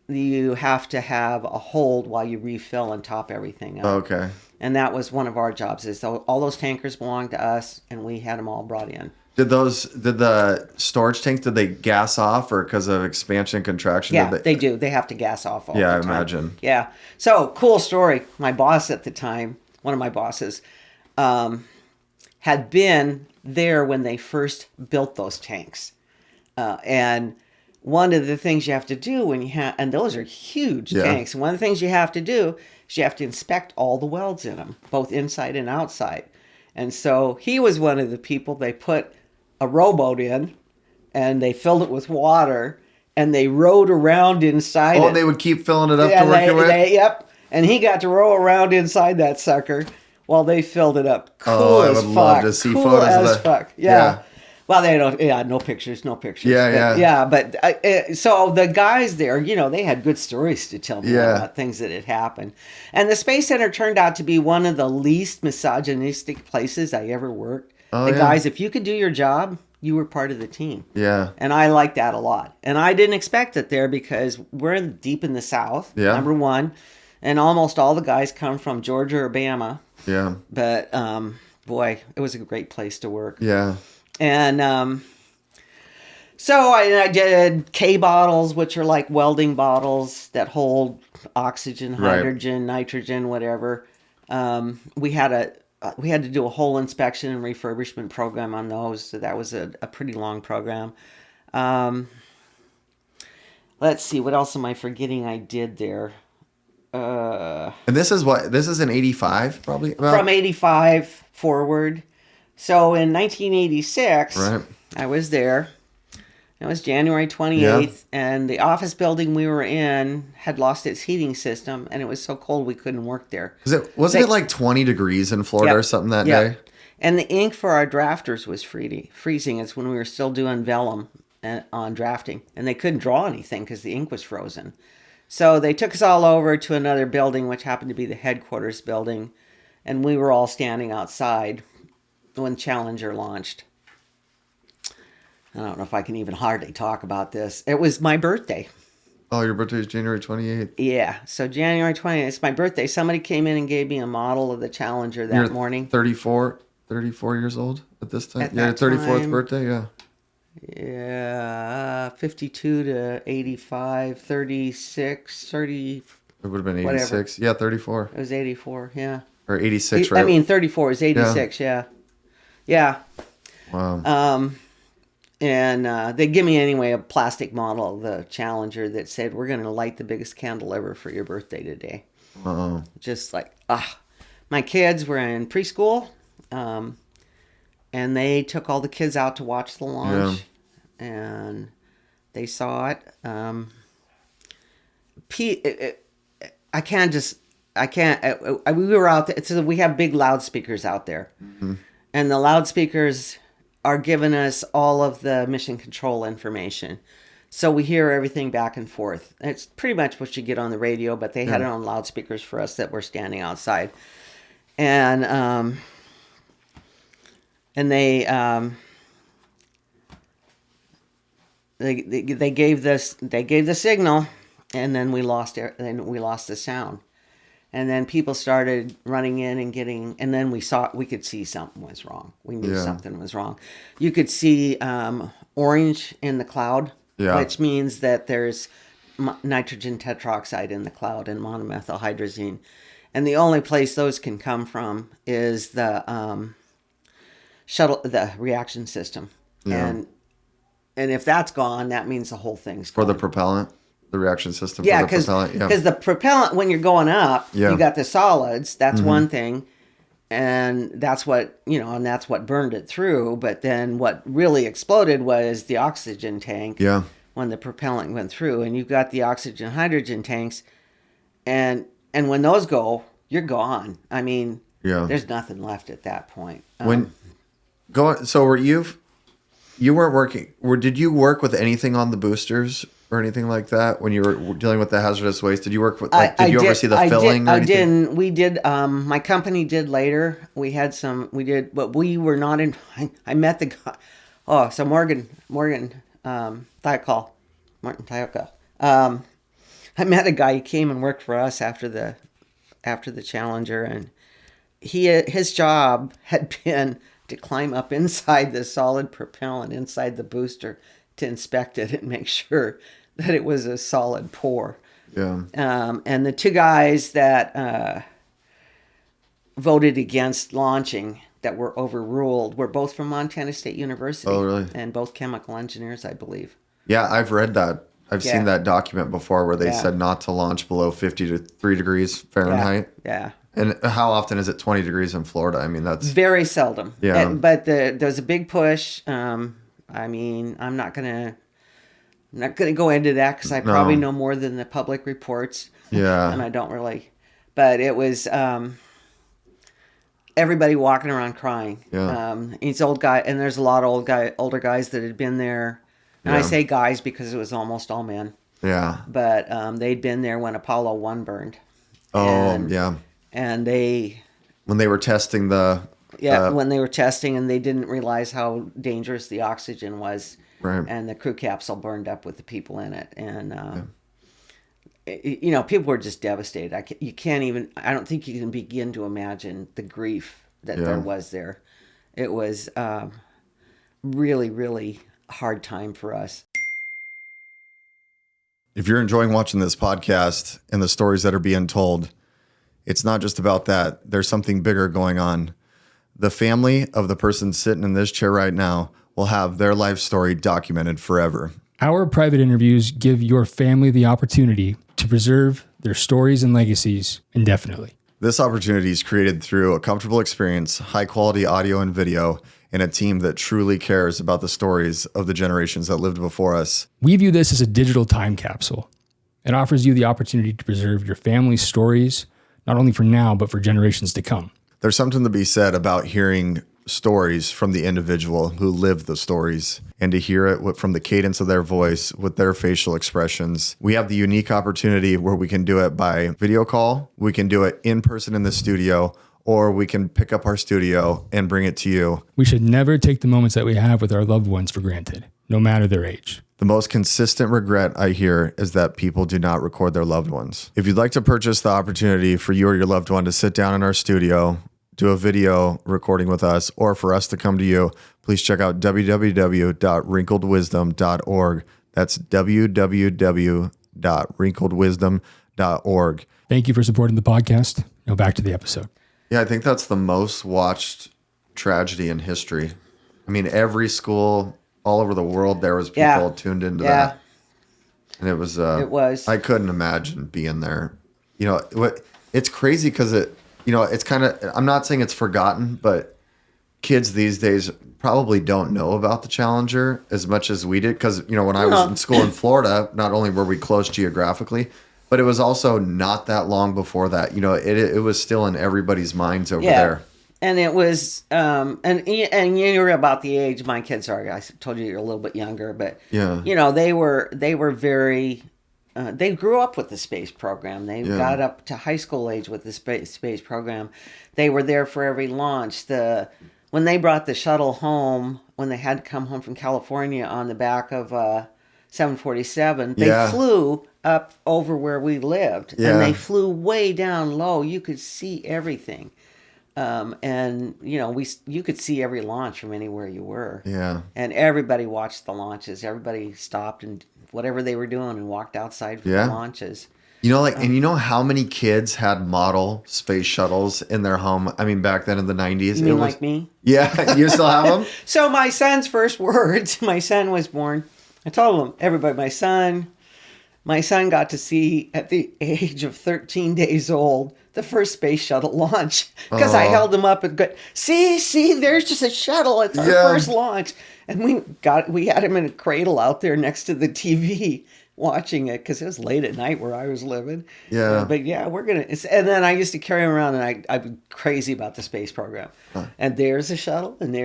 you have to have a hold while you refill and top everything up. Okay. And that was one of our jobs. Is all those tankers belonged to us, and we had them all brought in. Did the storage tanks, did they gas off, or because of expansion and contraction? Yeah, they do. They have to gas off all the time. I imagine. Yeah. So, cool story. My boss at the time, one of my bosses, had been there when they first built those tanks. And one of the things you have to do when you have, and those are huge tanks, and one of the things you have to do is you have to inspect all the welds in them, both inside and outside. And so he was one of the people, they put a rowboat in, and they filled it with water, and they rowed around inside it. They would keep filling it up to work it with? Yep. And he got to row around inside that sucker while they filled it up. Cool as fuck. I would love to see cool photos as of that. Fuck. Yeah. Well, they don't. Yeah, no pictures. Yeah. But so the guys there, they had good stories to tell me about things that had happened. And the Space Center turned out to be one of the least misogynistic places I ever worked. Guys, if you could do your job, you were part of the team. Yeah. And I liked that a lot. And I didn't expect it there because we're deep in the South, number one. And almost all the guys come from Georgia or Bama. Yeah. But, boy, it was a great place to work. Yeah. And so I did K bottles, which are like welding bottles that hold oxygen, hydrogen, nitrogen, whatever. We had to do a whole inspection and refurbishment program on those. So that was a pretty long program. Let's see, what else am I forgetting I did there? And this is in 85 probably? From 85 forward. So in 1986, I was there. It was January 28th, and the office building we were in had lost its heating system, and it was so cold we couldn't work there. Wasn't it like 20 degrees in Florida or something that day? And the ink for our drafters was freezing. It's when we were still doing vellum on drafting, and they couldn't draw anything because the ink was frozen. So they took us all over to another building, which happened to be the headquarters building, and we were all standing outside when Challenger launched. I don't know if I can even hardly talk about this. It was my birthday. Oh, your birthday is January 28th. Yeah, so January 28th, it's my birthday. Somebody came in and gave me a model of the Challenger that morning. 34 years old at this time? At that 34th birthday, yeah. Yeah, 52 to 85, 36, 30. It would have been 86. Whatever. Yeah, 34. It was 84, yeah. Or 86, right? I mean, 34 is 86, yeah. Wow. And they give me anyway a plastic model of the Challenger that said, "We're going to light the biggest candle ever for your birthday today." Uh-oh. Just like, my kids were in preschool, and they took all the kids out to watch the launch, and they saw it. We were out there. So we have big loudspeakers out there, and the loudspeakers are giving us all of the mission control information. So we hear everything back and forth. It's pretty much what you get on the radio, but they had it on loudspeakers for us that were standing outside. And they gave the signal, and then we lost the sound. And then people started running in and then we could see something was wrong. We knew something was wrong. You could see orange in the cloud, which means that there's nitrogen tetroxide in the cloud and monomethyl hydrazine. And the only place those can come from is the reaction system. Yeah. And if that's gone, that means the whole thing's gone. For the propellant? The reaction system for the propellant? Because the propellant, when you're going up, you got the solids. That's one thing. And that's what, and that's what burned it through. But then what really exploded was the oxygen tank when the propellant went through. And you've got the oxygen hydrogen tanks. And when those go, you're gone. I mean, there's nothing left at that point. So were you weren't working, did you work with anything on the boosters or anything like that when you were dealing with the hazardous waste? Did you work with, like, did you oversee the filling or I anything? didn't. We did. My company did later. We did, but we were not in. I met the guy. Oh, so Morgan Thiokol, Martin Thiokol. I met a guy. He came and worked for us after the Challenger, and his job had been to climb up inside the solid propellant inside the booster to inspect it and make sure that it was a solid pour. Yeah. And the two guys that voted against launching that were overruled were both from Montana State University. Oh, really? And both chemical engineers, I believe. Yeah, I've read that. I've seen that document before where they Yeah. said not to launch below 53 degrees Fahrenheit. Yeah. And how often is it 20 degrees in Florida? I mean, that's... Very seldom. Yeah. But there's a big push. I mean, I'm not gonna go into that because I probably know more than the public reports. Yeah. And I don't really. But it was everybody walking around crying. Yeah. He's old guy, and there's a lot of older guys that had been there. And I say guys because it was almost all men. Yeah. But they'd been there when Apollo 1 burned. Oh, yeah. And when they were testing when they were testing, and they didn't realize how dangerous the oxygen was. Right. And the crew capsule burned up with the people in it. And, people were just devastated. I don't think you can begin to imagine the grief that there was there. It was really, really hard time for us. If you're enjoying watching this podcast and the stories that are being told, it's not just about that. There's something bigger going on. The family of the person sitting in this chair right now will have their life story documented forever. Our private interviews give your family the opportunity to preserve their stories and legacies indefinitely. This opportunity is created through a comfortable experience, high quality audio and video, and a team that truly cares about the stories of the generations that lived before us. We view this as a digital time capsule. It offers you the opportunity to preserve your family's stories, not only for now, but for generations to come. There's something to be said about hearing stories from the individual who lived the stories, and to hear it from the cadence of their voice, with their facial expressions. We have the unique opportunity where we can do it by video call, we can do it in person in the studio, or we can pick up our studio and bring it to you. We should never take the moments that we have with our loved ones for granted, no matter their age. The most consistent regret I hear is that people do not record their loved ones. If you'd like to purchase the opportunity for you or your loved one to sit down in our studio, do a video recording with us, or for us to come to you, please check out www.wrinkledwisdom.org. That's www.wrinkledwisdom.org. Thank you for supporting the podcast. Now back to the episode. Yeah, I think that's the most watched tragedy in history. I mean, every school all over the world, there was people tuned into that. And it was... I couldn't imagine being there. You know, it's crazy because it's kind of... I'm not saying it's forgotten, but kids these days probably don't know about the Challenger as much as we did. Because, when I was in school in Florida, not only were we close geographically, but it was also not that long before that. It was still in everybody's minds over there. And it was, and you're about the age my kids are. I told you you're a little bit younger, but they were very. They grew up with the space program. They got up to high school age with the space program. They were there for every launch. When they brought the shuttle home, when they had to come home from California on the back of 747, they flew up over where we lived, and they flew way down low. You could see everything. And you could see every launch from anywhere you were. Yeah. And everybody watched the launches. Everybody stopped and whatever they were doing and walked outside for the launches. And you know how many kids had model space shuttles in their home? I mean, back then in the 90s. You mean like me? Yeah. You still have them? So my son's first words, my son was born. I told him, everybody, my son got to see at the age of 13 days old the first space shuttle launch, because I held him up and go, see, there's just a shuttle. It's our first launch. And we had him in a cradle out there next to the TV. watching it because it was late at night where I was living. Yeah. But yeah, and then I used to carry him around, and I'd be crazy about the space program. And there's a shuttle, and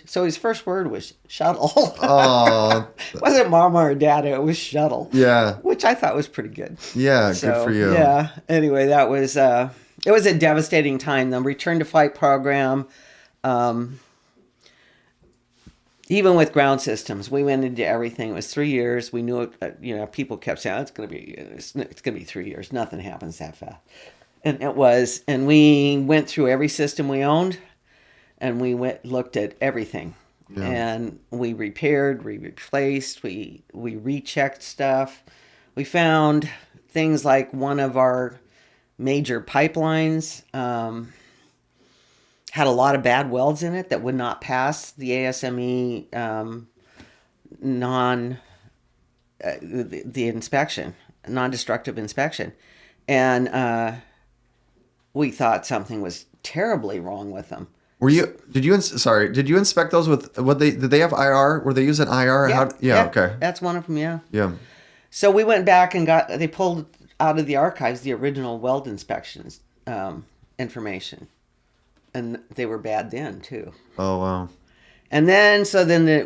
so his first word was shuttle. Oh. It wasn't mama or dad, it was shuttle. Yeah. Which I thought was pretty good. Yeah, good for you. Yeah. Anyway, that was it was a devastating time. The return to flight program, even with ground systems, we went into everything. It was 3 years. We knew it. People kept saying it's going to be 3 years. Nothing happens that fast, and it was. And we went through every system we owned, and we looked at everything, and we repaired, we replaced, we rechecked stuff. We found things like one of our major pipelines had a lot of bad welds in it that would not pass the ASME the inspection, non-destructive inspection, and we thought something was terribly wrong with them. Did you inspect those with did they have IR? Were they using IR? Yeah, Okay. That's one of them, yeah. Yeah. So we went back and they pulled out of the archives the original weld inspections information. And they were bad then, too. Oh, wow. And then,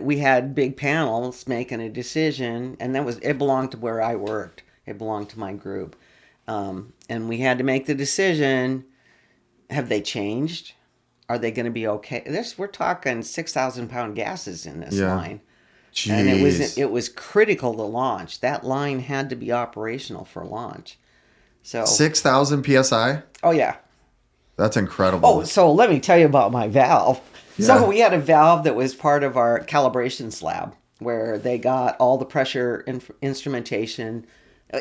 we had big panels making a decision, and it belonged to where I worked. It belonged to my group. And we had to make the decision, have they changed? Are they going to be okay? We're talking 6,000-pound gases in this line. Jeez. And it was critical to launch. That line had to be operational for launch. So 6,000 PSI? Oh, yeah. That's incredible. Oh, so let me tell you about my valve. Yeah. So we had a valve that was part of our calibration lab where they got all the pressure instrumentation,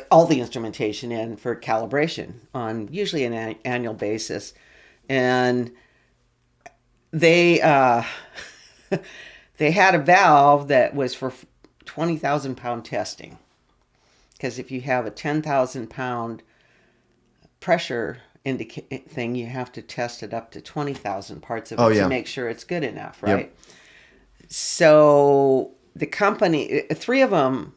all the instrumentation in for calibration on usually an annual basis. And they they had a valve that was for 20,000-pound testing. Because if you have a 10,000-pound pressure thing, you have to test it up to 20,000 parts of it to make sure it's good enough, right? Yep. So the company, 3 of them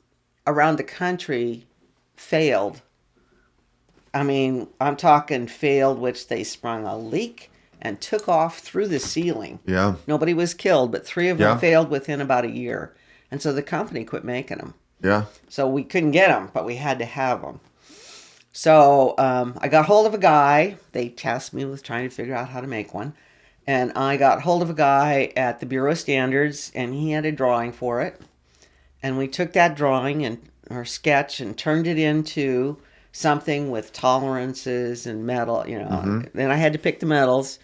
around the country failed. I mean, I'm talking failed, which they sprung a leak and took off through the ceiling. Yeah. Nobody was killed, but 3 of them failed within about a year. And so the company quit making them. Yeah. So we couldn't get them, but we had to have them. So I got hold of a guy. They tasked me with trying to figure out how to make one. And I got hold of a guy at the Bureau of Standards, and he had a drawing for it. And we took that drawing or sketch and turned it into something with tolerances and metal, Mm-hmm. Then I had to pick the metals,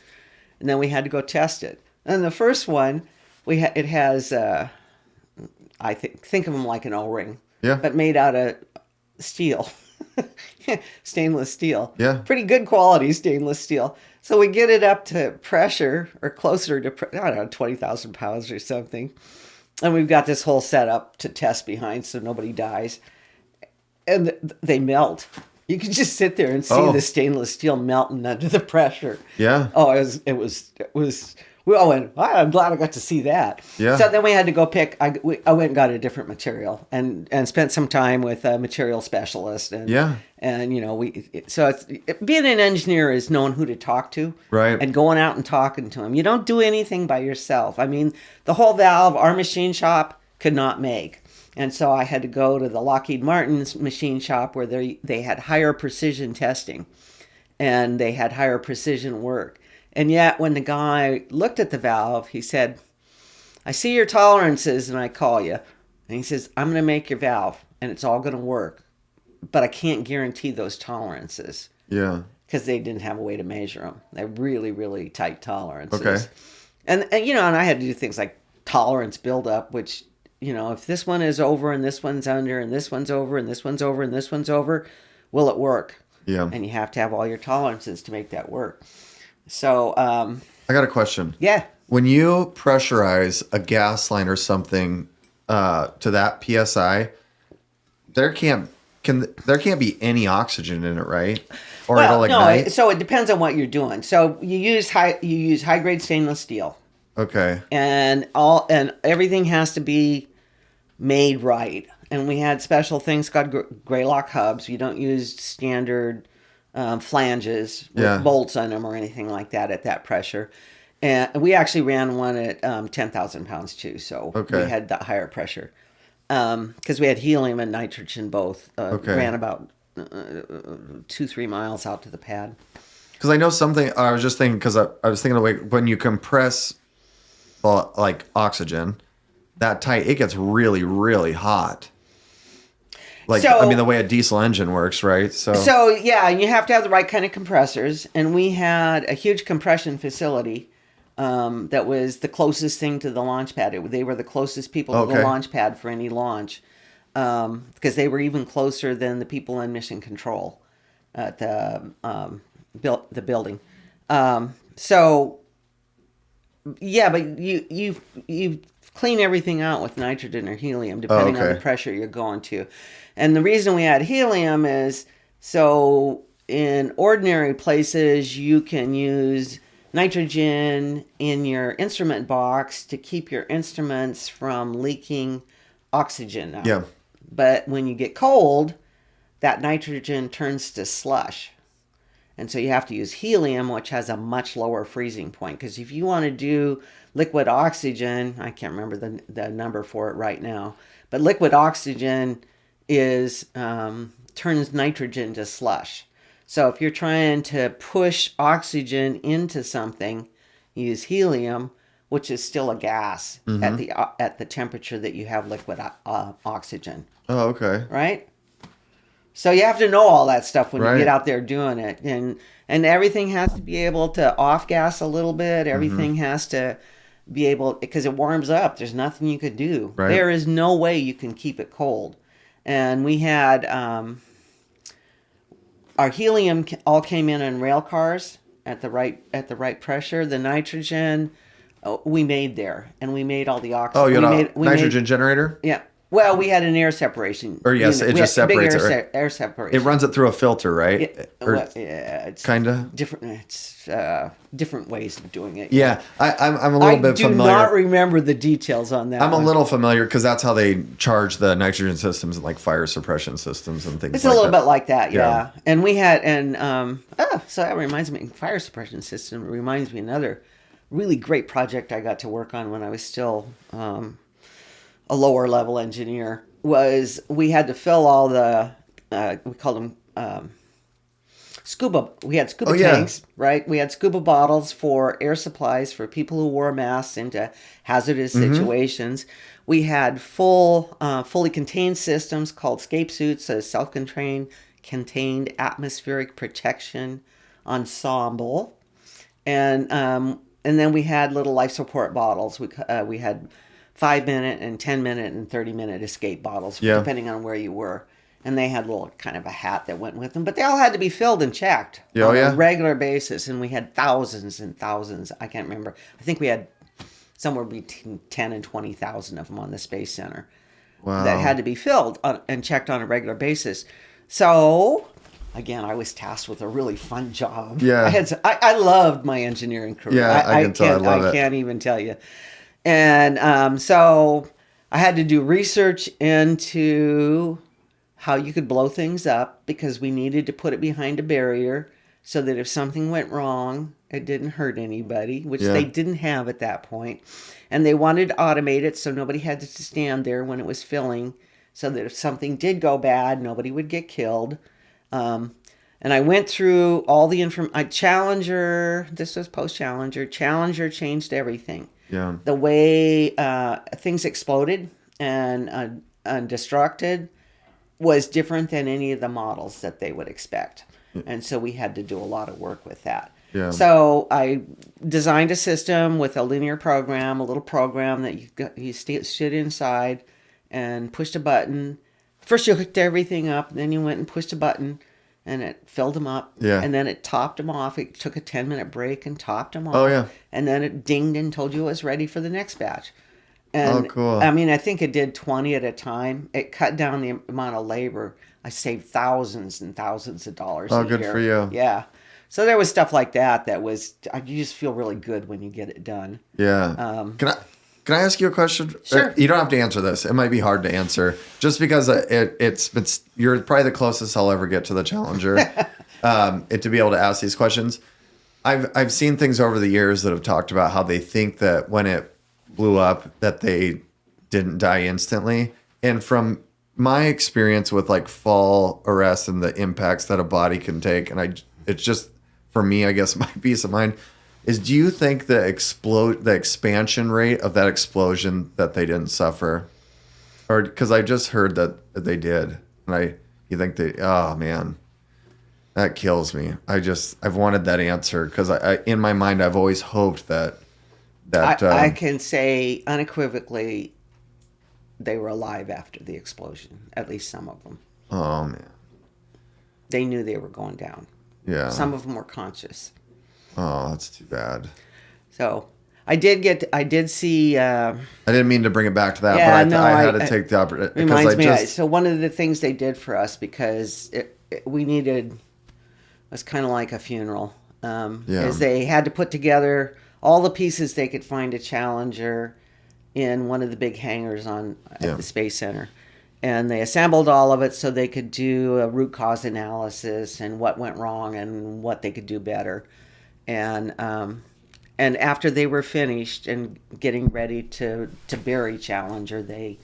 and then we had to go test it. And the first one, it has, I think of them like an O-ring, but made out of steel. Stainless steel. Yeah. Pretty good quality stainless steel. So we get it up to pressure or closer to, 20,000 pounds or something. And we've got this whole setup to test behind so nobody dies. And they melt. You can just sit there and see the stainless steel melting under the pressure. Yeah. Oh, it was. We all went, I'm glad I got to see that. Yeah. So then we had to go pick. I went and got a different material and spent some time with a material specialist. And being an engineer is knowing who to talk to, right? And going out and talking to them. You don't do anything by yourself. I mean, the whole valve our machine shop could not make, and so I had to go to the Lockheed Martin's machine shop where they had higher precision testing, and they had higher precision work. And yet, when the guy looked at the valve, he said, I see your tolerances and I call you. And he says, I'm going to make your valve and it's all going to work. But I can't guarantee those tolerances. Yeah. Because they didn't have a way to measure them. They're really, really tight tolerances. Okay. And I had to do things like tolerance buildup, which, if this one is over and this one's under and this one's over and this one's over and this one's over, will it work? Yeah. And you have to have all your tolerances to make that work. So, I got a question. Yeah. When you pressurize a gas line or something to that PSI, there can't be any oxygen in it, right? Or it'll ignite? So it depends on what you're doing. So you use high grade stainless steel. Okay. And everything has to be made right. And we had special things called Greylock hubs. You don't use standard flanges with Yeah. bolts on them or anything like that at that pressure. And we actually ran one at 10,000 pounds too, so Okay. we had that higher pressure. Because we had helium and nitrogen both. Okay. Ran about 2-3 miles out to the pad. Because I know something. I was just thinking because I was thinking the way when you compress, like oxygen, that tight, it gets really really hot. Like So- I mean, the way a diesel engine works, right? So yeah, you have to have the right kind of compressors, and we had a huge compression facility that was the closest thing to the launch pad. They were the closest people to the Okay. launch pad for any launch, because they were even closer than the people in mission control at the building. So yeah, but you clean everything out with nitrogen or helium depending on okay. the pressure you're going to. And the reason we add helium is so in ordinary places you can use nitrogen in your instrument box to keep your instruments from leaking oxygen out. Yeah. But when you get cold, that nitrogen turns to slush. And so you have to use helium, which has a much lower freezing point. Because if you want to do liquid oxygen, I can't remember the number for it right now, but liquid oxygen is turns nitrogen to slush. So if you're trying to push oxygen into something, you use helium, which is still a gas at the temperature that you have liquid oxygen, Oh, okay. right? So you have to know all that stuff when you Right. get out there doing it, and everything has to be able to off gas a little bit. Everything has to be able, because it warms up. There's nothing you could do. Right. There is no way you can keep it cold. And we had our helium all came in rail cars at the right pressure. The nitrogen we made there, and we made all the oxygen. Oh, you we had a nitrogen generator? Yeah. Well, we had an air separation. Or yes, unit. it We just had big separates it, right? Air separation. It runs it through a filter, right? Or Yeah, it's kinda? different. It's different ways of doing it. Yeah, I'm a little bit do familiar. not remember the details on that. I'm a one. little familiar because that's how they charge the nitrogen systems, like fire suppression systems and things. It's like a little that. bit like that, yeah. Yeah. And we had, so that reminds me, fire suppression system reminds me another really great project I got to work on when I was still a lower level engineer. Was we had to fill all the we called them scuba. We had scuba yeah. tanks, right? We had scuba bottles for air supplies for people who wore masks into hazardous situations. We had fully contained systems called scape suits, a self-contained atmospheric protection ensemble, and then we had little life support bottles. We had 5-minute and 10-minute and 30-minute escape bottles, Yeah. depending on where you were. And they had little kind of a hat that went with them, but they all had to be filled and checked Yeah, on yeah. a regular basis. And we had thousands and thousands. I can't remember. I think we had somewhere between 10 and 20,000 of them on the Space Center Wow. that had to be filled and checked on a regular basis. So, again, I was tasked with a really fun job. Yeah. I loved my engineering career. Yeah, I can tell. I love it. can't even tell you. And so I had to do research into how you could blow things up because we needed to put it behind a barrier so that if something went wrong, it didn't hurt anybody, which Yeah. they didn't have at that point. And they wanted to automate it so nobody had to stand there when it was filling, so that if something did go bad, nobody would get killed. And I went through all the Challenger, this was post-Challenger. Challenger changed everything. Yeah. The way things exploded and destructed was different than any of the models that they would expect. And so we had to do a lot of work with that. Yeah. So I designed a system with a linear program, a little program that you stood inside and pushed a button. First you hooked everything up, then you went and pushed a button and it filled them up. Yeah. And then it topped them off. It took a 10-minute break and topped them off. Oh, yeah. And then it dinged and told you it was ready for the next batch. And, Oh, cool. I mean, I think it did 20 at a time. It cut down the amount of labor. I saved thousands and thousands of dollars a Oh, year. good for you. Yeah. So there was stuff like that was, you just feel really good when you get it done. Yeah. Can I ask you a question? Sure. You don't have to answer this. It might be hard to answer, just because it's you're probably the closest I'll ever get to the Challenger, to be able to ask these questions. I've seen things over the years that have talked about how they think that when it blew up that they didn't die instantly, and from my experience with like fall arrest and the impacts that a body can take, and it's just for me, I guess my peace of mind. Do you think the expansion rate of that explosion that they didn't suffer, or because I just heard that they did, and you think oh man, that kills me. I've wanted that answer because I in my mind I've always hoped that I can say unequivocally they were alive after the explosion. At least some of them. Oh man, they knew they were going down. Yeah, some of them were conscious. Oh, that's too bad. So I did see. I didn't mean to bring it back to that, yeah, but I had to take the opportunity. Reminds me. So one of the things they did for us, because we needed, it was kind of like a funeral, is they had to put together all the pieces they could find a Challenger in one of the big hangars at the Space Center. And they assembled all of it so they could do a root cause analysis and what went wrong and what they could do better. And after they were finished and getting ready to bury Challenger, they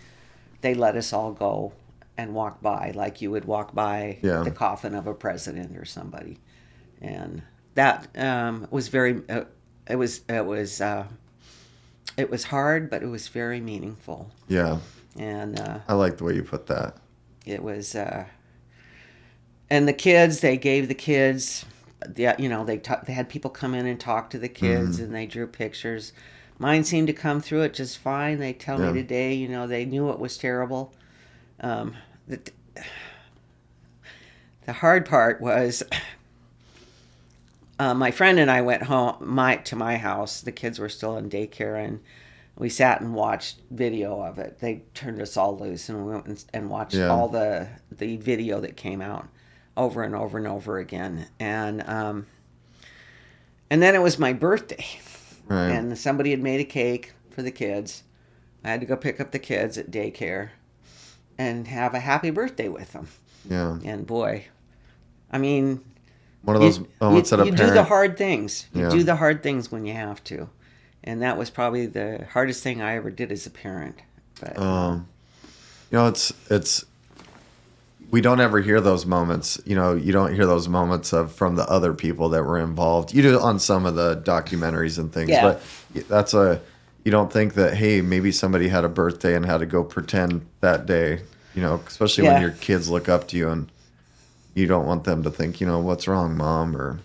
let us all go and walk by like you would walk by the coffin of a president or somebody. And that was very it was hard, but it was very meaningful. Yeah. And I like the way you put that. It was and the kids, they gave the kids, they had people come in and talk to the kids, and they drew pictures. Mine seemed to come through it just fine. They tell me today, they knew it was terrible. The hard part was my friend and I went home to my house. The kids were still in daycare, and we sat and watched video of it. They turned us all loose, and we went and watched all the video that came out over and over and over again. And then it was my birthday, and somebody had made a cake for the kids. I had to go pick up the kids at daycare and have a happy birthday with them. Yeah. And boy, I mean, one of those moments that a parent... You do the hard things. You do the hard things when you have to. And that was probably the hardest thing I ever did as a parent. But it's we don't ever hear those moments. You don't hear those moments from the other people that were involved. You do on some of the documentaries and things, but you don't think that, hey, maybe somebody had a birthday and had to go pretend that day, especially when your kids look up to you and you don't want them to think, what's wrong, Mom, or...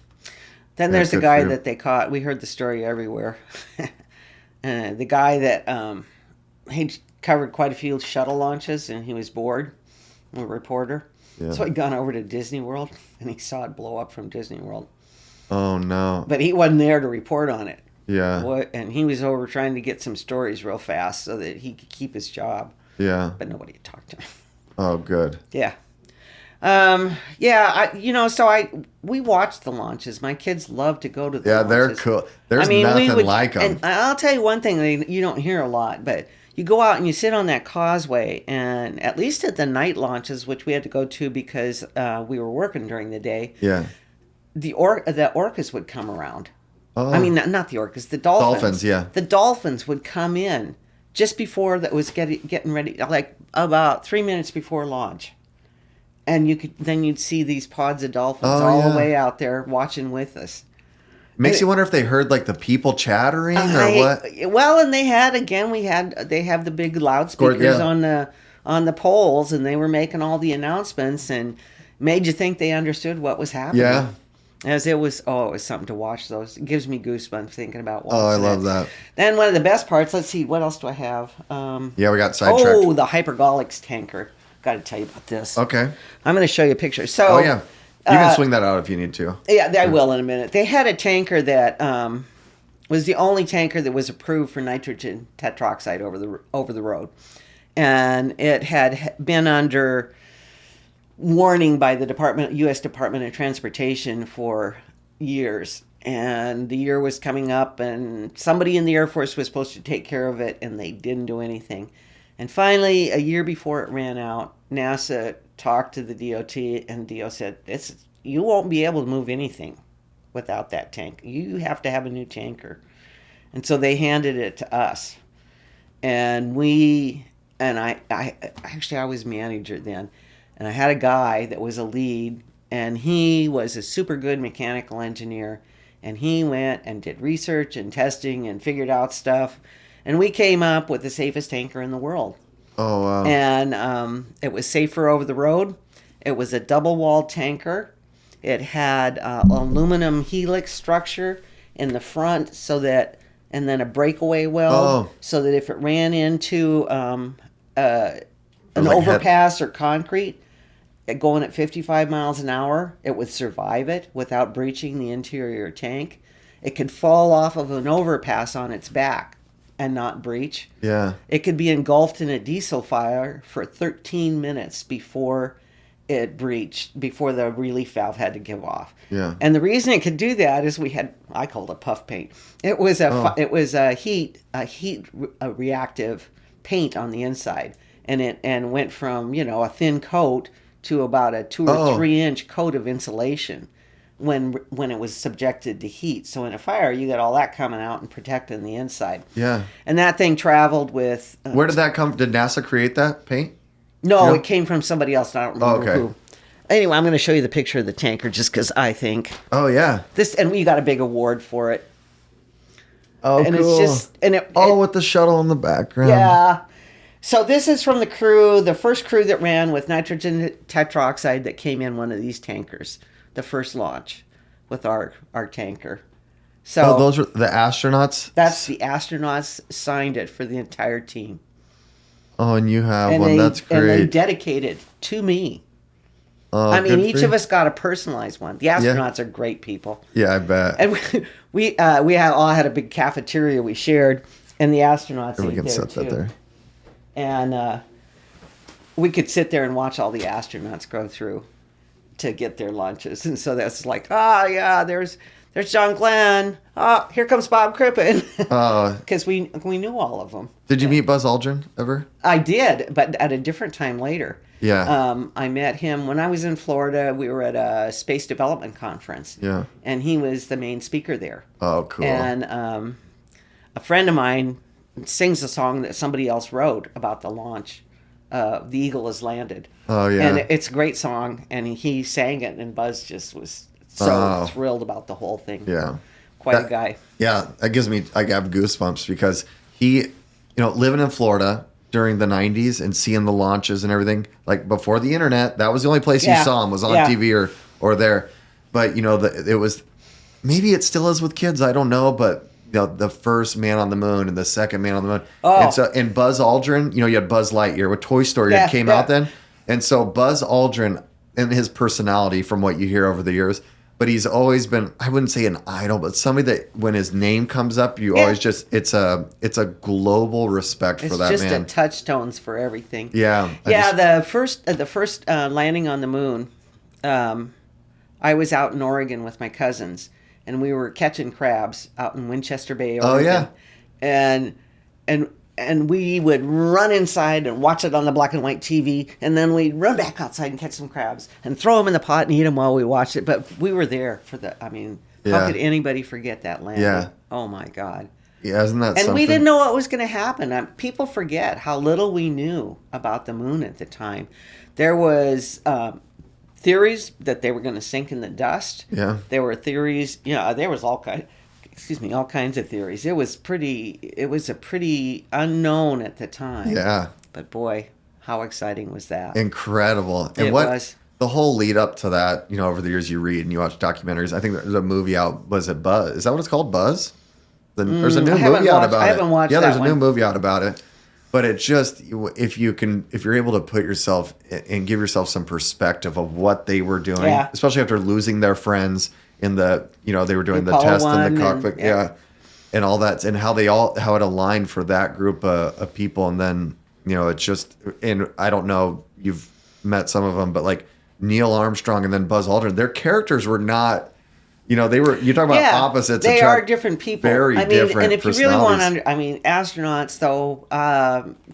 Then there's the guy that they caught. We heard the story everywhere. The guy that he covered quite a few shuttle launches, and he was bored, a reporter. Yeah. So he'd gone over to Disney World, and he saw it blow up from Disney World. Oh, no. But he wasn't there to report on it. Yeah. And he was over trying to get some stories real fast so that he could keep his job. Yeah. But nobody had talked to him. Oh, good. Yeah. We watched the launches. My kids love to go to the launches. They're cool. There's nothing like them. And I'll tell you one thing you don't hear a lot, but you go out and you sit on that causeway, and at least at the night launches, which we had to go to because we were working during the day. Yeah. The orcas would come around. Oh. I mean, not the orcas, the dolphins. Dolphins, yeah. The dolphins would come in just before that was getting ready, like about 3 minutes before launch. And you'd see these pods of dolphins all the way out there watching with us. Makes you wonder if they heard like the people chattering or what. Well, and they have the big loudspeakers on the poles, and they were making all the announcements and made you think they understood what was happening. Yeah. As it was something to watch those. It gives me goosebumps thinking about watching. Oh, I love that. Then one of the best parts. Let's see, what else do I have? We got sidetracked. Oh, the hypergolics tanker. Got to tell you about this. Okay. I'm going to show you a picture. So, you can swing that out if you need to. Yeah, I will in a minute. They had a tanker that was the only tanker that was approved for nitrogen tetroxide over the road, and it had been under warning by the U.S. Department of Transportation for years. And the year was coming up, and somebody in the Air Force was supposed to take care of it, and they didn't do anything. And finally, a year before it ran out, NASA talked to the DOT, and DO said, you won't be able to move anything without that tank. You have to have a new tanker. And so they handed it to us. And I was manager then, and I had a guy that was a lead, and he was a super good mechanical engineer, and he went and did research and testing and figured out stuff, and we came up with the safest tanker in the world. Oh, wow. And it was safer over the road. It was a double-walled tanker. It had aluminum helix structure in the front, and then a breakaway weld, so that if it ran into an overpass or concrete, going at 55 miles an hour, it would survive it without breaching the interior tank. It could fall off of an overpass on its back and not breach. Yeah. It could be engulfed in a diesel fire for 13 minutes before it breached, before the relief valve had to give off. Yeah. And the reason it could do that is I called it puff paint. It was a heat reactive paint on the inside, and went from a thin coat to about a 2 or 3 inch coat of insulation when it was subjected to heat. So in a fire, you got all that coming out and protecting the inside. Yeah. And that thing traveled with. Where did that come? Did NASA create that paint? No, it came from somebody else. I don't remember okay. who. Anyway, I'm going to show you the picture of the tanker just because I think. Oh yeah. And we got a big award for it. Oh, and cool. It's just with the shuttle in the background. Yeah. So this is from the first crew that ran with nitrogen tetroxide that came in one of these tankers, the first launch with our tanker. So those are the astronauts? That's the astronauts signed it for the entire team. Oh, and you have one. That's great. And they dedicated to me. Oh, I mean, each of us got a personalized one. The astronauts are great people. Yeah, I bet. And we all had a big cafeteria we shared, and the astronauts ate there set too. that there. And we could sit there and watch all the astronauts go through to get their lunches. And so that's like, there's John Glenn. Oh, here comes Bob Crippen. Because we knew all of them. Did you meet Buzz Aldrin ever? I did, but at a different time later. Yeah. I met him when I was in Florida. We were at a space development conference. Yeah. And he was the main speaker there. Oh, cool. And a friend of mine sings a song that somebody else wrote about the launch. The Eagle has landed. Oh, yeah. And it's a great song, and he sang it, and Buzz just was so thrilled about the whole thing. Yeah. Quite a guy. Yeah, that gives me, I have goosebumps because he, living in Florida during the 90s and seeing the launches and everything, like before the internet, that was the only place you saw him, was on TV or there. But, it was, maybe it still is with kids, I don't know, but the first man on the moon and the second man on the moon. Oh. And Buzz Aldrin, you had Buzz Lightyear with Toy Story that came out then. And so Buzz Aldrin and his personality from what you hear over the years, but he's always been, I wouldn't say an idol, but somebody that when his name comes up, you always just, it's a global respect for that man. It's just touchstones for everything. Yeah. The first landing on the moon, I was out in Oregon with my cousins, and we were catching crabs out in Winchester Bay, Oregon. Oh, yeah. And we would run inside and watch it on the black and white TV, and then we'd run back outside and catch some crabs and throw them in the pot and eat them while we watched it. But we were there for how could anybody forget that landing? Yeah. Oh, my God. Yeah, isn't that something? And we didn't know what was going to happen. People forget how little we knew about the moon at the time. There was theories that they were going to sink in the dust. Yeah. There were theories, there was all kinds of theories. It was a pretty unknown at the time. Yeah. But boy, how exciting was that? Incredible. And the whole lead up to that, over the years you read and you watch documentaries. I think there's a movie out, was it Buzz? Is that what it's called, Buzz? There's a new movie out about it. I haven't watched that. Yeah, there's a new movie out about it. But it just, if you're able to put yourself and give yourself some perspective of what they were doing, especially after losing their friends in they were doing the test in the cockpit, and all that, and how it aligned for that group of people, and then it's just, and I don't know, you've met some of them, but like Neil Armstrong and then Buzz Aldrin, their characters were not you talk about opposites. They are attract different people. Very different and if you really want personalities. to, astronauts though,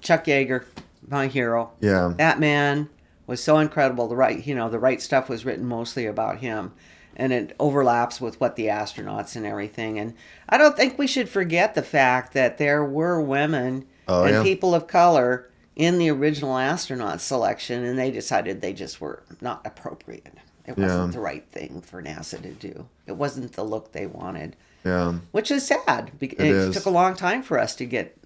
Chuck Yeager, my hero. Yeah. That man was so incredible. The right stuff was written mostly about him, and it overlaps with what the astronauts and everything. And I don't think we should forget the fact that there were women and people of color in the original astronaut selection, and they decided they just were not appropriate. It wasn't the right thing for NASA to do. It wasn't the look they wanted. Yeah. Which is sad. It took a long time for us to get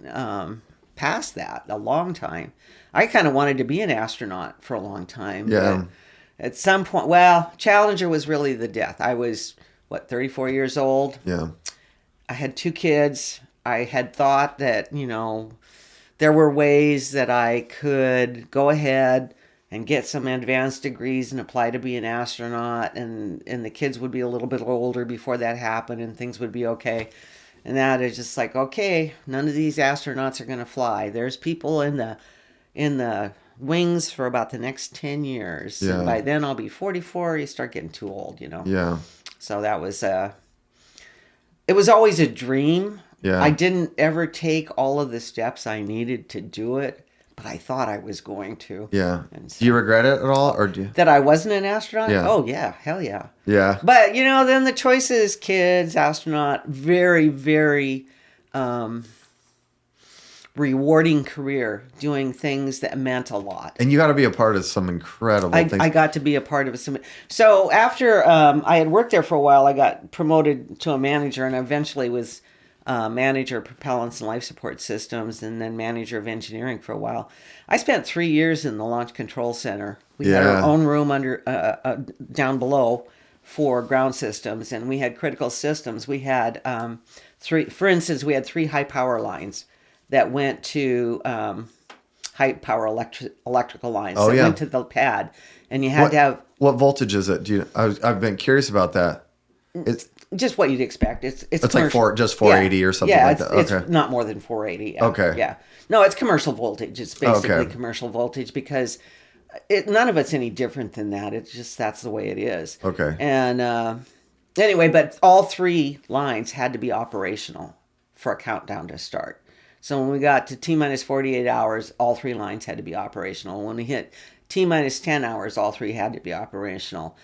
past that. A long time. I kind of wanted to be an astronaut for a long time. Yeah. But at some point, Challenger was really the death. I was, 34 years old? Yeah. I had 2 kids. I had thought that, there were ways that I could go ahead and get some advanced degrees and apply to be an astronaut, and the kids would be a little bit older before that happened, and things would be okay. And that is just like, okay, none of these astronauts are going to fly. There's people in the wings for about the next 10 years. Yeah. And by then I'll be 44. You start getting too old, Yeah. So that was it was always a dream. Yeah. I didn't ever take all of the steps I needed to do it, but I thought I was going to. Yeah. And so, Do you regret it at all, or do you? that I wasn't an astronaut? Yeah. Oh, yeah. Hell yeah. Yeah. But, then the choices, kids, astronaut, very, very rewarding career, doing things that meant a lot. And you got to be a part of some incredible things. I got to be a part of some. So after I had worked there for a while, I got promoted to a manager, and eventually was manager of propellants and life support systems, and then manager of engineering for a while. I spent 3 years in the Launch Control Center. We had our own room under down below for ground systems, and we had critical systems. We had 3, for instance, we had 3 high power lines that went to high power electrical lines that went to the pad, and you had to have. What voltage is it? I've been curious about that. It's just what you'd expect. It's like 480 or something like that. Okay. It's not more than 480. Yeah. Okay. Yeah. No, it's commercial voltage. It's basically commercial voltage because none of it's any different than that. It's just that's the way it is. Okay. And anyway, but all 3 lines had to be operational for a countdown to start. So when we got to T-minus 48 hours, all 3 lines had to be operational. When we hit T-minus 10 hours, all 3 had to be operational.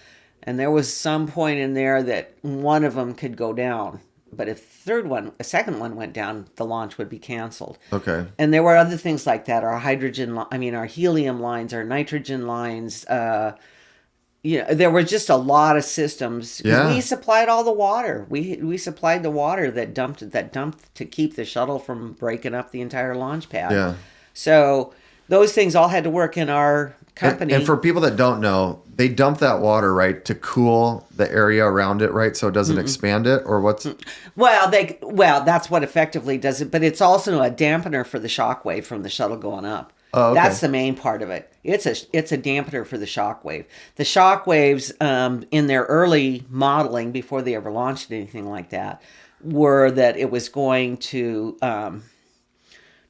And there was some point in there that one of them could go down. But if a second one went down, the launch would be canceled. Okay. And there were other things like that. Our helium lines, our nitrogen lines. There were just a lot of systems. Yeah. We supplied all the water. We supplied the water that dumped to keep the shuttle from breaking up the entire launch pad. Yeah. So those things all had to work in our company. And for people that don't know, they dump that water, right, to cool the area around it, right, so it doesn't expand it, or what's? Well, that's what effectively does it, but it's also a dampener for the shock wave from the shuttle going up. Oh, okay. That's the main part of it. It's a dampener for the shock wave. The shock waves in their early modeling, before they ever launched anything like that, were that it was going to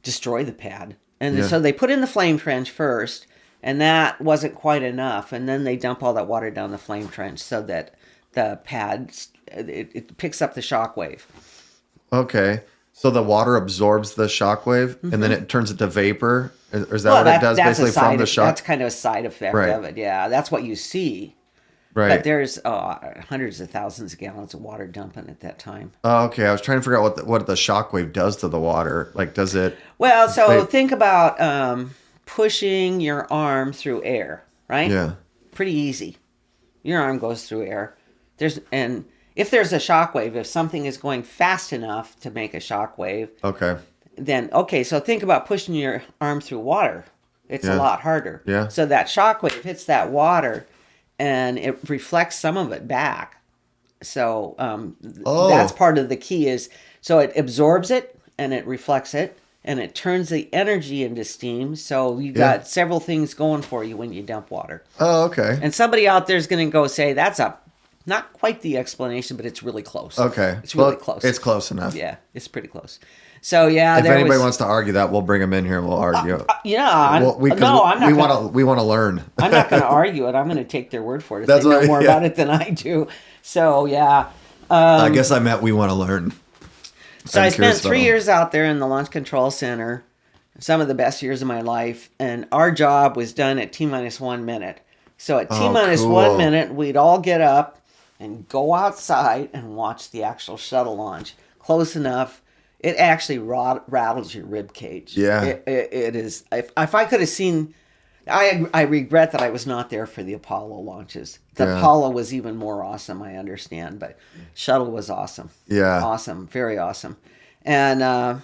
destroy the pad. And so they put in the flame trench first, and that wasn't quite enough. And then they dump all that water down the flame trench so that the pad, it picks up the shock wave. Okay. So the water absorbs the shock wave, and then it turns it to vapor? Or is that what it does basically from the shock? That's kind of a side effect of it, yeah. That's what you see. Right. But there's hundreds of thousands of gallons of water dumping at that time. Oh, okay. I was trying to figure out what the shock wave does to the water. Like, does it... Well, so think about pushing your arm through air, right? Yeah. Pretty easy. Your arm goes through air. And if there's a shock wave, if something is going fast enough to make a shock wave... Okay. Then, so think about pushing your arm through water. It's a lot harder. Yeah. So that shock wave hits that water, and it reflects some of it back. So that's part of the key is, so it absorbs it, and it reflects it, and it turns the energy into steam. So you got several things going for you when you dump water. Oh, okay. And somebody out there is going to go say, that's not quite the explanation, but it's really close. Okay. It's really close. It's close enough. Yeah, it's pretty close. So yeah, if anybody wants to argue that, we'll bring them in here and we'll argue. I'm not. We want to learn. I'm not going to argue it. I'm going to take their word for it. They know more about it than I do. So yeah, I guess I meant we want to learn. So I'm I spent curious about 3 them. years out there in the Launch Control Center, some of the best years of my life, and our job was done at T-minus 1 minute. So at T-minus cool. 1 minute, we'd all get up and go outside and watch the actual shuttle launch. Close enough. It actually rattles your rib cage. Yeah. It is. If I could have seen... I regret that I was not there for the Apollo launches. The Yeah. Apollo was even more awesome, I understand, but shuttle was awesome. Yeah. Awesome, very awesome. And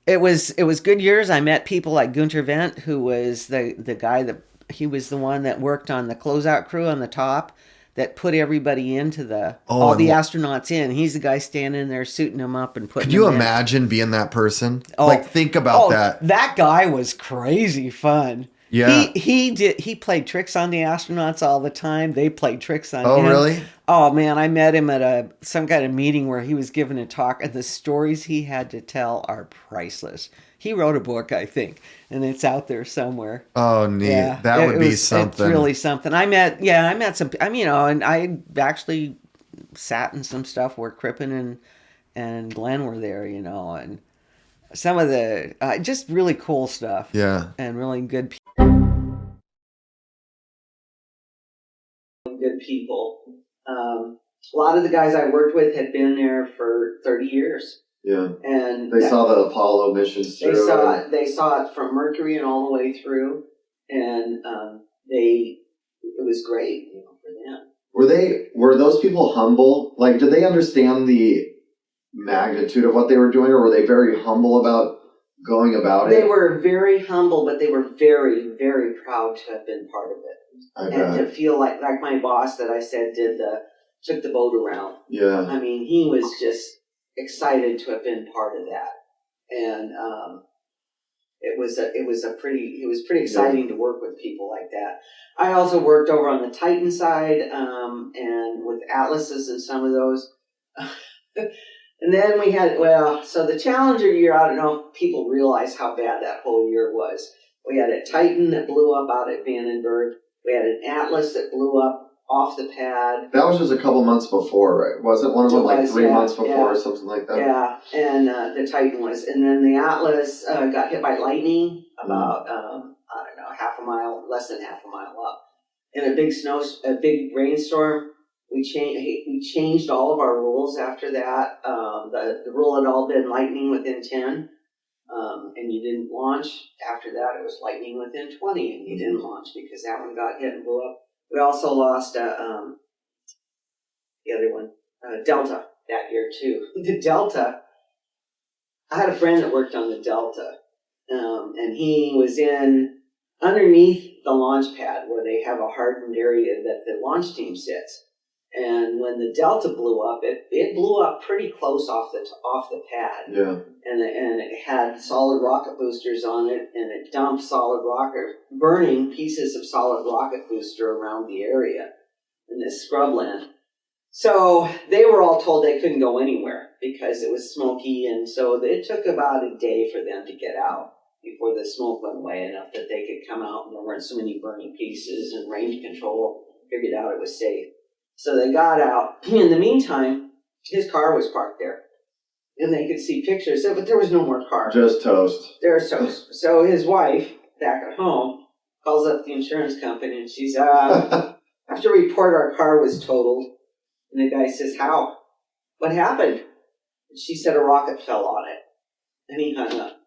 it was good years. I met people like Gunter Wendt, who was the guy that he was the one that worked on the closeout crew on the top that put everybody into all the astronauts in. He's the guy standing there suiting them up and putting Could you them in. imagine being that person? Oh, like, think about that. That guy was crazy fun. Yeah. He played tricks on the astronauts all the time. They played tricks on him. Oh, really? Oh man, I met him at some kind of meeting where he was giving a talk, and the stories he had to tell are priceless. He wrote a book, I think, and it's out there somewhere. Oh, neat. Yeah, That would be something. It's really something. I met some. And I actually sat in some stuff where Crippen and Glenn were there, and some of the just really cool stuff. Yeah. And really good people. A lot of the guys I worked with had been there for 30 years. Yeah. And They saw the Apollo missions through. They saw it from Mercury and all the way through, and it was great, for them. Were those people humble? Like, did they understand the magnitude of what they were doing, or were they very humble about going about it? They were very humble, but they were very, very proud to have been part of it. And to feel like my boss that I said took the boat around. Yeah. I mean, he was just excited to have been part of that, and it was pretty exciting to work with people like that. I also worked over on the Titan side, and with Atlases and some of those. And then we had, so the Challenger year, I don't know if people realize how bad that whole year was. We had a Titan that blew up out at Vandenberg. We had an Atlas that blew up off the pad. That was just a couple months before, right? Wasn't one of them like 3 months before or something like that? Yeah, and the Titan was. And then the Atlas got hit by lightning about, I don't know, less than half a mile up. In a big rainstorm, we changed all of our rules after that. The rule had all been lightning within 10. And you didn't launch. After that, it was lightning within 20, and you didn't launch because that one got hit and blew up. We also lost the other one, Delta, that year too. The Delta, I had a friend that worked on the Delta, and he was underneath the launch pad where they have a hardened area that the launch team sits. And when the Delta blew up, it blew up pretty close off the pad. Yeah. And it had solid rocket boosters on it, and it dumped burning pieces of solid rocket booster around the area in this scrubland. So they were all told they couldn't go anywhere because it was smoky, and so it took about a day for them to get out before the smoke went away enough that they could come out and there weren't so many burning pieces, and range control figured out it was safe. So they got out. In the meantime, his car was parked there. And they could see pictures of it, but there was no more car. Just toast. There's toast. So his wife, back at home, calls up the insurance company and she's, have to report our car was totaled. And the guy says, how? What happened? And she said a rocket fell on it. And he hung up.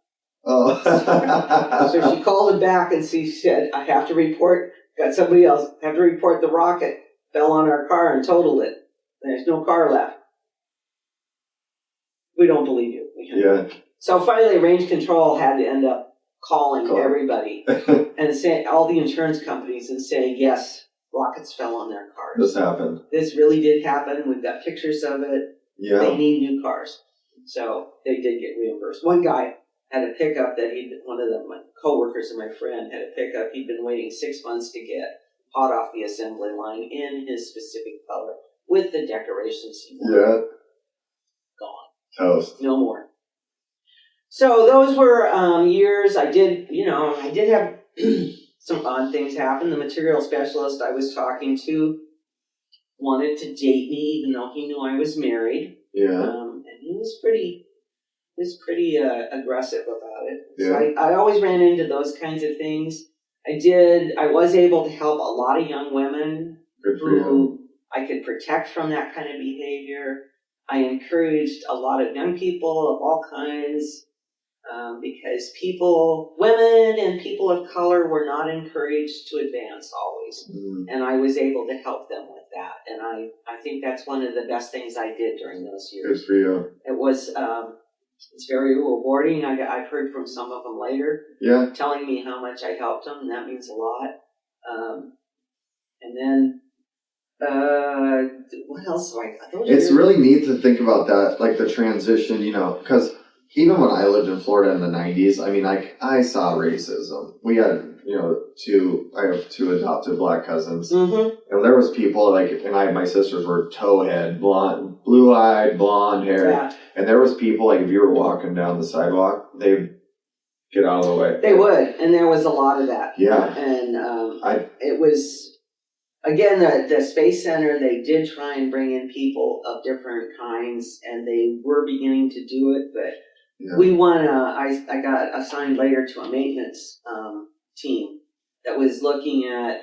Oh. So she called him back and she said, I have to report, got somebody else, have to report the rocket fell on our car and totaled it. There's no car left. We don't believe you. Yeah. So finally, range control had to end up calling everybody and saying all the insurance companies and saying, yes, rockets fell on their cars. This happened. This really did happen. We've got pictures of it. Yeah. They need new cars. So they did get reimbursed. One guy had a pickup that one of my coworkers and my friend had a pickup he'd been waiting 6 months to get hot off the assembly line in his specific color with the decorations he wanted. Yeah. Gone. Toast. No more. So those were years I did have some odd things happen. The material specialist I was talking to wanted to date me, even though he knew I was married. Yeah. And he was pretty aggressive about it. Yeah. So I always ran into those kinds of things. I was able to help a lot of young women Good for who you. I could protect from that kind of behavior. I encouraged a lot of young people of all kinds, because women and people of color were not encouraged to advance always. Mm. And I was able to help them with that. And I think that's one of the best things I did during those years. Good for you. It was, it's very rewarding. I've heard from some of them later, Yeah. telling me how much I helped them, and that means a lot. And then, what else do I got? It's really neat to think about that, like the transition, because even when I lived in Florida in the 90s, I mean, I saw racism. We had, I have two adopted black cousins. Mm-hmm. And there was people my sisters were towhead, blonde, blue-eyed, blonde hair. Yeah. And there was people, like if you were walking down the sidewalk, they'd get out of the way. They would, and there was a lot of that. Yeah. And it was, again, the Space Center, they did try and bring in people of different kinds, and they were beginning to do it, but we won, I got assigned later to a maintenance team that was looking at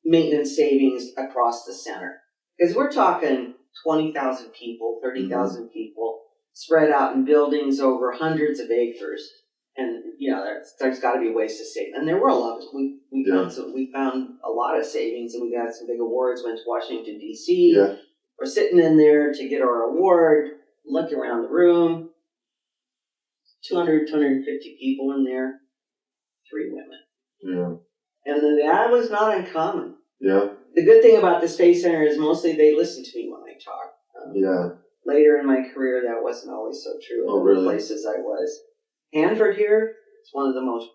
maintenance savings across the center. Because we're talking 20,000 people, 30,000 people spread out in buildings over hundreds of acres. And, there's got to be ways to save. And there were a lot. We found a lot of savings, and we got some big awards, went to Washington, D.C. Yeah. We're sitting in there to get our award, look around the room, 200, 250 people in there, 3 women. Yeah. And that was not uncommon. Yeah. The good thing about the Space Center is mostly they listen to me when I talk. Yeah. Later in my career, that wasn't always so true. Oh, really? In the places I was. Hanford here, it's one of the most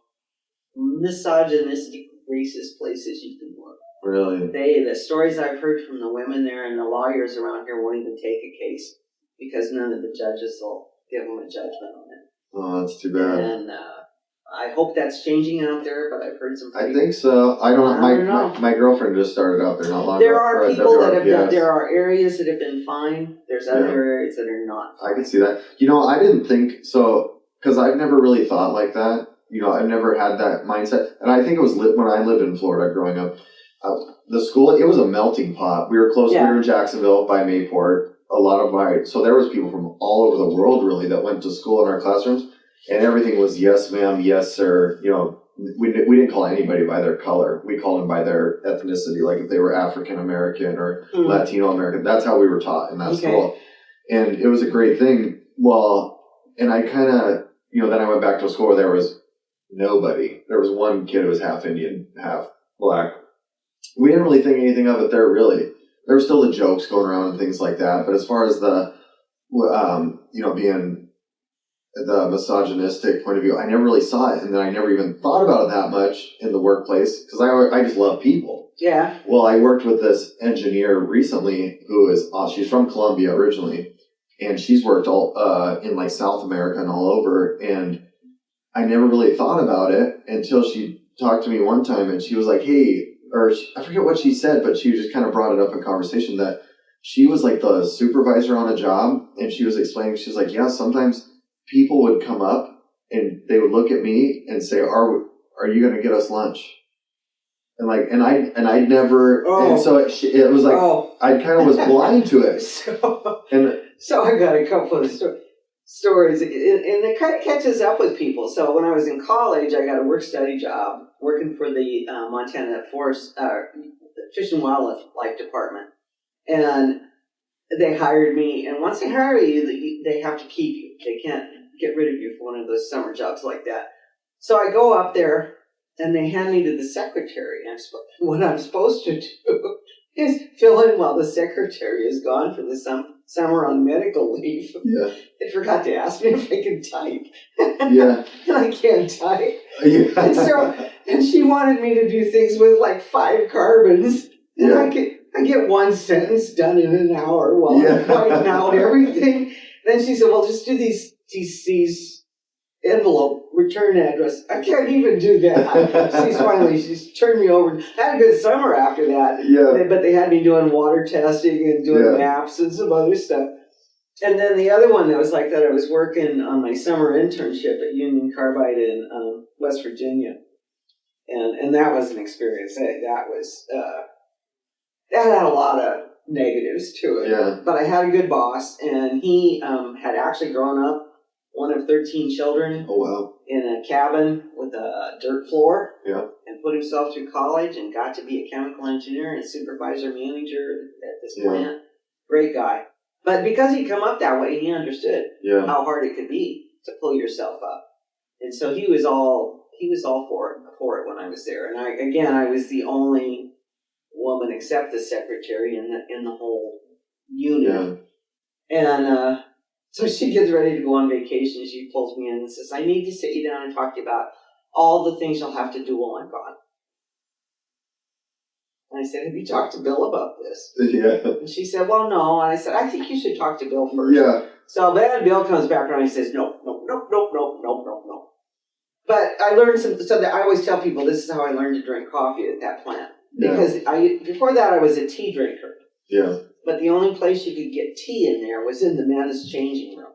misogynistic, racist places you can work. Really? The stories I've heard from the women there and the lawyers around here won't even take a case because none of the judges will give them a judgment on it. Oh, that's too bad. And I hope that's changing out there, but I've heard some. I think so. I don't know. My girlfriend just started out there not long ago. There are people that have done. There are areas that have been fine. There's other areas that are not fine. I can see that. I didn't think so because I've never really thought like that. I've never had that mindset, and I think it was when I lived in Florida growing up. The school, it was a melting pot. We were close. We were in Jacksonville by Mayport. So there was people from all over the world really that went to school in our classrooms. And everything was yes, ma'am, yes, sir. We didn't call anybody by their color. We called them by their ethnicity, like if they were African American or Latino American. That's how we were taught in that school. And it was a great thing. Well, and I kind of, then I went back to a school where there was nobody. There was one kid who was half Indian, half black. We didn't really think anything of it there, really. There were still the jokes going around and things like that. But as far as the, being the misogynistic point of view, I never really saw it, and then I never even thought about it that much in the workplace because I just love people. Yeah. Well, I worked with this engineer recently she's from Colombia originally, and she's worked all in like South America and all over, and I never really thought about it until she talked to me one time, and she was like, "Hey," I forget what she said, but she just kind of brought it up in conversation that she was like the supervisor on a job, and she was explaining, she's like, "Yeah, sometimes people would come up and they would look at me and say, are you going to get us lunch?" And I'd never, and so it was like, I kind of was blind to it. So I got a couple of stories, and it kind of catches up with people. So when I was in college, I got a work-study job working for the Montana Fish and Wildlife Department. And they hired me, and once they hire you, they have to keep you. They can't get rid of you for one of those summer jobs like that. So I go up there, and they hand me to the secretary. And what I'm supposed to do is fill in while the secretary is gone for the summer on medical leave. Yeah. They forgot to ask me if I could type. Yeah. And I can't type. Yeah. And she wanted me to do things with like 5 carbons. And I get one sentence done in an hour while I'm writing out everything. Then she said, "Well, just do these envelope, return address. I can't even do that. She's turned me over. I had a good summer after that. Yeah. But they had me doing water testing and doing maps and some other stuff. And then the other one that was like that, I was working on my summer internship at Union Carbide in West Virginia. And that was an experience. That had a lot of negatives to it. Yeah. But I had a good boss, and he had actually grown up one of 13 children. Oh, wow. In a cabin with a dirt floor. Yeah. And put himself through college and got to be a chemical engineer and supervisor manager at this plant. Great guy. But because he'd come up that way, he understood how hard it could be to pull yourself up. And so he was all for it when I was there. And I was the only woman except the secretary in the whole unit. Yeah. And so she gets ready to go on vacation. She pulls me in and says, I need to sit you down and talk to you about all the things you'll have to do while I'm gone. And I said, have you talked to Bill about this? Yeah. And she said, well, no. And I said, I think you should talk to Bill first. Yeah. So then Bill comes back around and he says, no. But I learned so that I always tell people this is how I learned to drink coffee at that plant. Because before that I was a tea drinker. Yeah. But the only place you could get tea in there was in the men's changing room.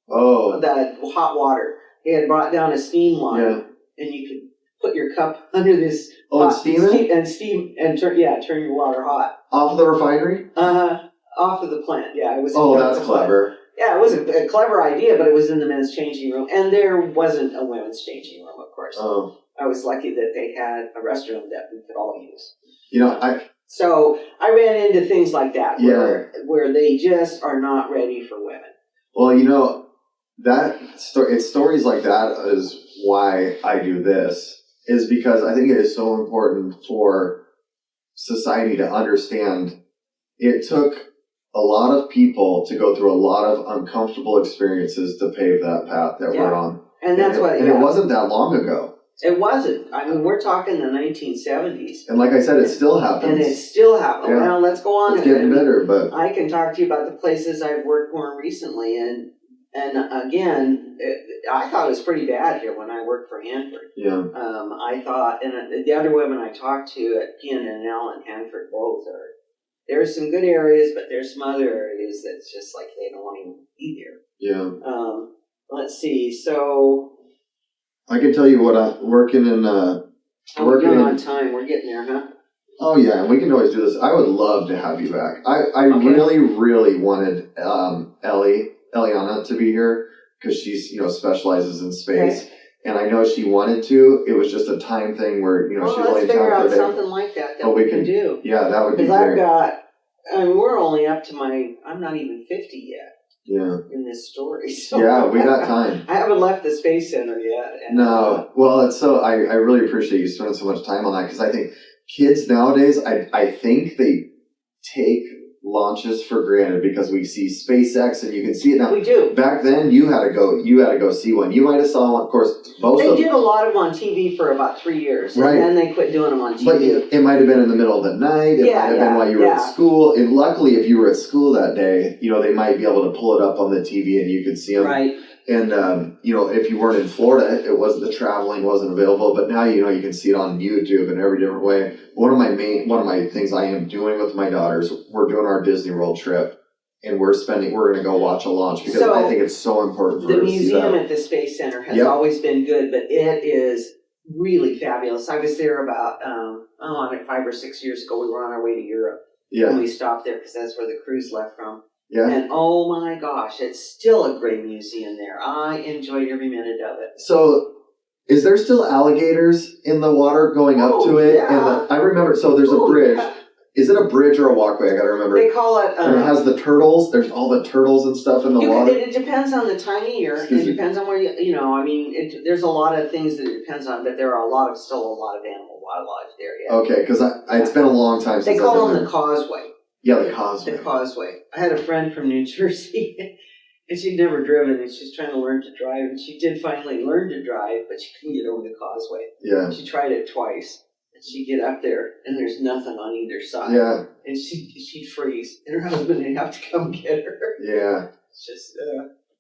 Oh. The hot water. They had brought down a steam line, and you could put your cup under this. And steam it? Turn your water hot. Off of the refinery? Off of the plant. Yeah, it was. Oh, that's clever. Yeah, it was a clever idea, but it was in the men's changing room, and there wasn't a women's changing room, of course. Oh. I was lucky that they had a restroom that we could all use. So I ran into things like that where they just are not ready for women. Well, it's stories like that is why I do this, is because I think it is so important for society to understand it took a lot of people to go through a lot of uncomfortable experiences to pave that path that we're on. And that's it wasn't that long ago. It wasn't. I mean, we're talking the 1970s. And like I said, it still happens. And it still happens. Yeah. Now, let's go on. It's getting better, but I can talk to you about the places I've worked more recently. And again, I thought it was pretty bad here when I worked for Hanford. Yeah. I thought, and the other women I talked to at PNNL and Hanford both there's some good areas, but there's some other areas that's just like they don't want to even be there. Yeah. Let's see. So I can tell you what I'm working in. We're on time. We're getting there, huh? Oh yeah, and we can always do this. I would love to have you back. I really, really wanted Eliana to be here because she's specializes in space, and I know she wanted to. It was just a time thing where she's only in town for a day. Let's figure out something like that we can do. Yeah, that would be great. Because we're only up to I'm not even 50 yet. Yeah. In this story. So yeah, we got time. I haven't left the Space Center yet. No. Well, it's so I really appreciate you spending so much time on that because I think kids nowadays, I think they take launches for granted because we see SpaceX and you can see it now. We do. Back then, you had to go see one. You might have saw one, of course. They did a lot of them on TV for about 3 years, and then they quit doing them on TV. But it might have been in the middle of the night. It might have been while you were at school. And luckily, if you were at school that day, they might be able to pull it up on the TV and you could see them. Right. And if you weren't in Florida, the traveling wasn't available. But now you can see it on YouTube in every different way. One of my things I am doing with my daughters, we're doing our Disney World trip, and we're going to go watch a launch because I think it's so important for the museum at the Space Center has always been good, but it is really fabulous. I was there about 5 or 6 years ago. We were on our way to Europe, and we stopped there because that's where the cruise left from. Yeah. And oh my gosh, it's still a great museum there. I enjoyed every minute of it. So, is there still alligators in the water going up to it? Yeah. I remember. So there's a bridge. Yeah. Is it a bridge or a walkway? I gotta remember. They call it. And it has the turtles. There's all the turtles and stuff in the water. It depends on the time of year. It depends on where there's a lot of things that it depends on, but there are still a lot of wildlife there. Yeah. Okay, because it's been a long time since they call them the Causeway. Yeah, the Causeway. The Causeway. I had a friend from New Jersey, and she'd never driven, and she's trying to learn to drive, and she did finally learn to drive, but she couldn't get over the Causeway. Yeah. She tried it twice, and she'd get up there, and there's nothing on either side. Yeah. And she'd freeze, and her husband would have to come get her. Yeah. It's just,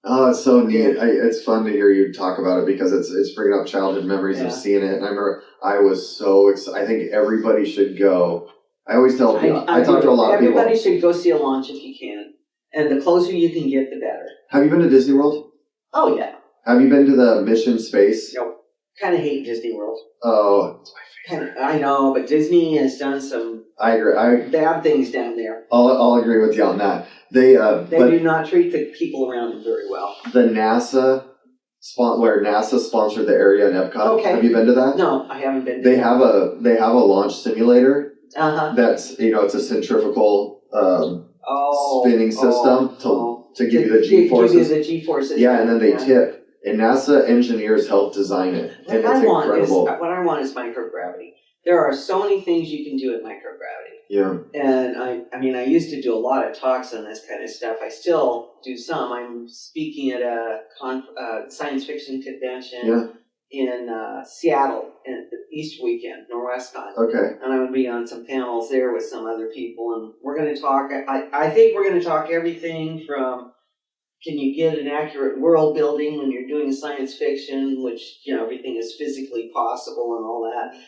Oh, it's so neat. It's fun to hear you talk about it because it's bringing up childhood memories Yeah. of seeing it. And I remember I was so excited. I think everybody should go. I always tell people, I talk to a lot of people. Everybody should go see a launch if you can. And the closer you can get, the better. Have you been to Disney World? Oh, yeah. Have you been to the Mission Space? Nope. Kind of hate Disney World. Oh, it's my favorite. I know, but Disney has done some I agree. bad things down there. I'll agree with you on that. They do not treat the people around them very well. The NASA where NASA sponsored the area in Epcot. Okay. Have you been to that? No, I haven't been. They have a launch simulator. Uh-huh. That's it's a centrifugal spinning system to give you the G-forces. Give you the G-forces. Yeah, and then they tip. And NASA engineers helped design it. And it's incredible. What I want is microgravity. There are so many things you can do at microgravity. Yeah. And I used to do a lot of talks on this kind of stuff. I still do some. I'm speaking at a science fiction convention in Seattle in the Easter weekend, NorwestCon. Okay. And I would be on some panels there with some other people, and we're going to talk. I think we're going to talk everything from, can you get an accurate world building when you're doing science fiction, which everything is physically possible and all that.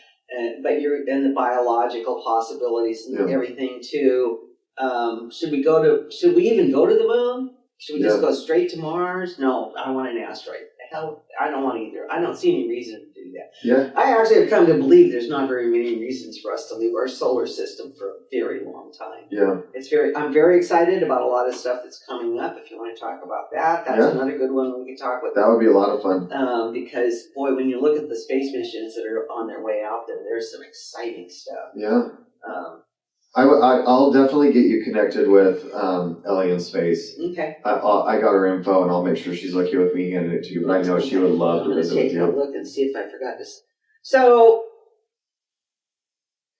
But and the biological possibilities and everything too. Should we even go to the moon? Should we just go straight to Mars? No, I want an asteroid. Hell, I don't want either. I don't see any reason to do that. Yeah. I actually have come to believe there's not very many reasons for us to leave our solar system for a very long time. Yeah. I'm very excited about a lot of stuff that's coming up. If you want to talk about that, that's another good one we can talk about. That would be a lot of fun. Because boy, when you look at the space missions that are on their way out there, there's some exciting stuff. Yeah. I'll definitely get you connected with Ellie in Space. Okay. I got her info, and I'll make sure she's lucky with me handing it to you. But I know she would love to visit with you. I'm going to take a look and see if I forgot this. So,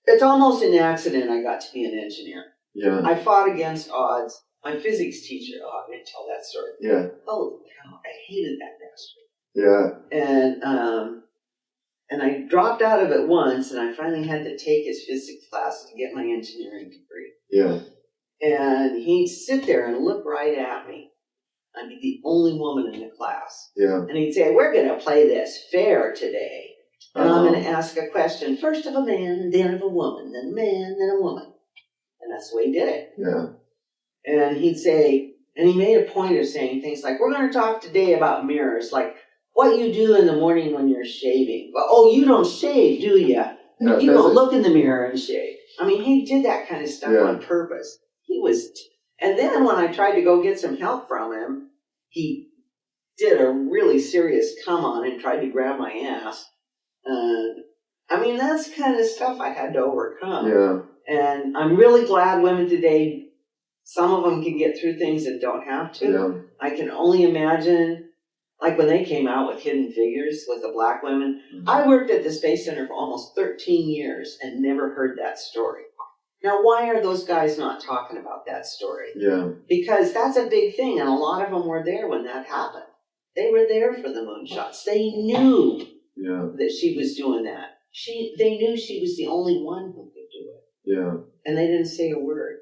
it's almost an accident I got to be an engineer. Yeah. I fought against odds. My physics teacher, I'm going to tell that story. Yeah. Holy cow, I hated that master. Yeah. And I dropped out of it once, and I finally had to take his physics class to get my engineering degree. Yeah. And he'd sit there and look right at me. I'd be the only woman in the class. Yeah. And he'd say, we're going to play this fair today. And I'm going to ask a question, first of a man, and then of a woman, then a man, then a woman. And that's the way he did it. Yeah. And he'd say, and he made a point of saying things like, we're going to talk today about mirrors, like, what you do in the morning when you're shaving. Oh, you don't shave, do you? Yeah, you don't look in the mirror and shave. I mean, he did that kind of stuff on purpose. And then when I tried to go get some help from him, he did a really serious come on and tried to grab my ass. I mean, that's kind of stuff I had to overcome. Yeah. And I'm really glad women today, some of them can get through things and don't have to. Yeah. I can only imagine, like when they came out with Hidden Figures with the black women. Mm-hmm. I worked at the Space Center for almost 13 years and never heard that story. Now, why are those guys not talking about that story? Yeah. Because that's a big thing, and a lot of them were there when that happened. They were there for the moonshots. They knew that she was doing that. They knew she was the only one who could do it. Yeah. And they didn't say a word.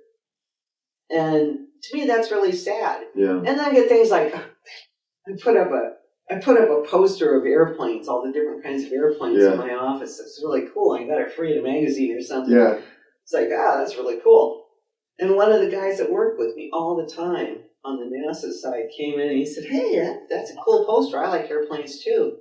And to me, that's really sad. Yeah. And then I get things like, I put up a poster of airplanes, all the different kinds of airplanes in my office. It's really cool. I got it free in a magazine or something. Yeah. It's like, that's really cool. And one of the guys that worked with me all the time on the NASA side came in and he said, hey, that's a cool poster. I like airplanes too.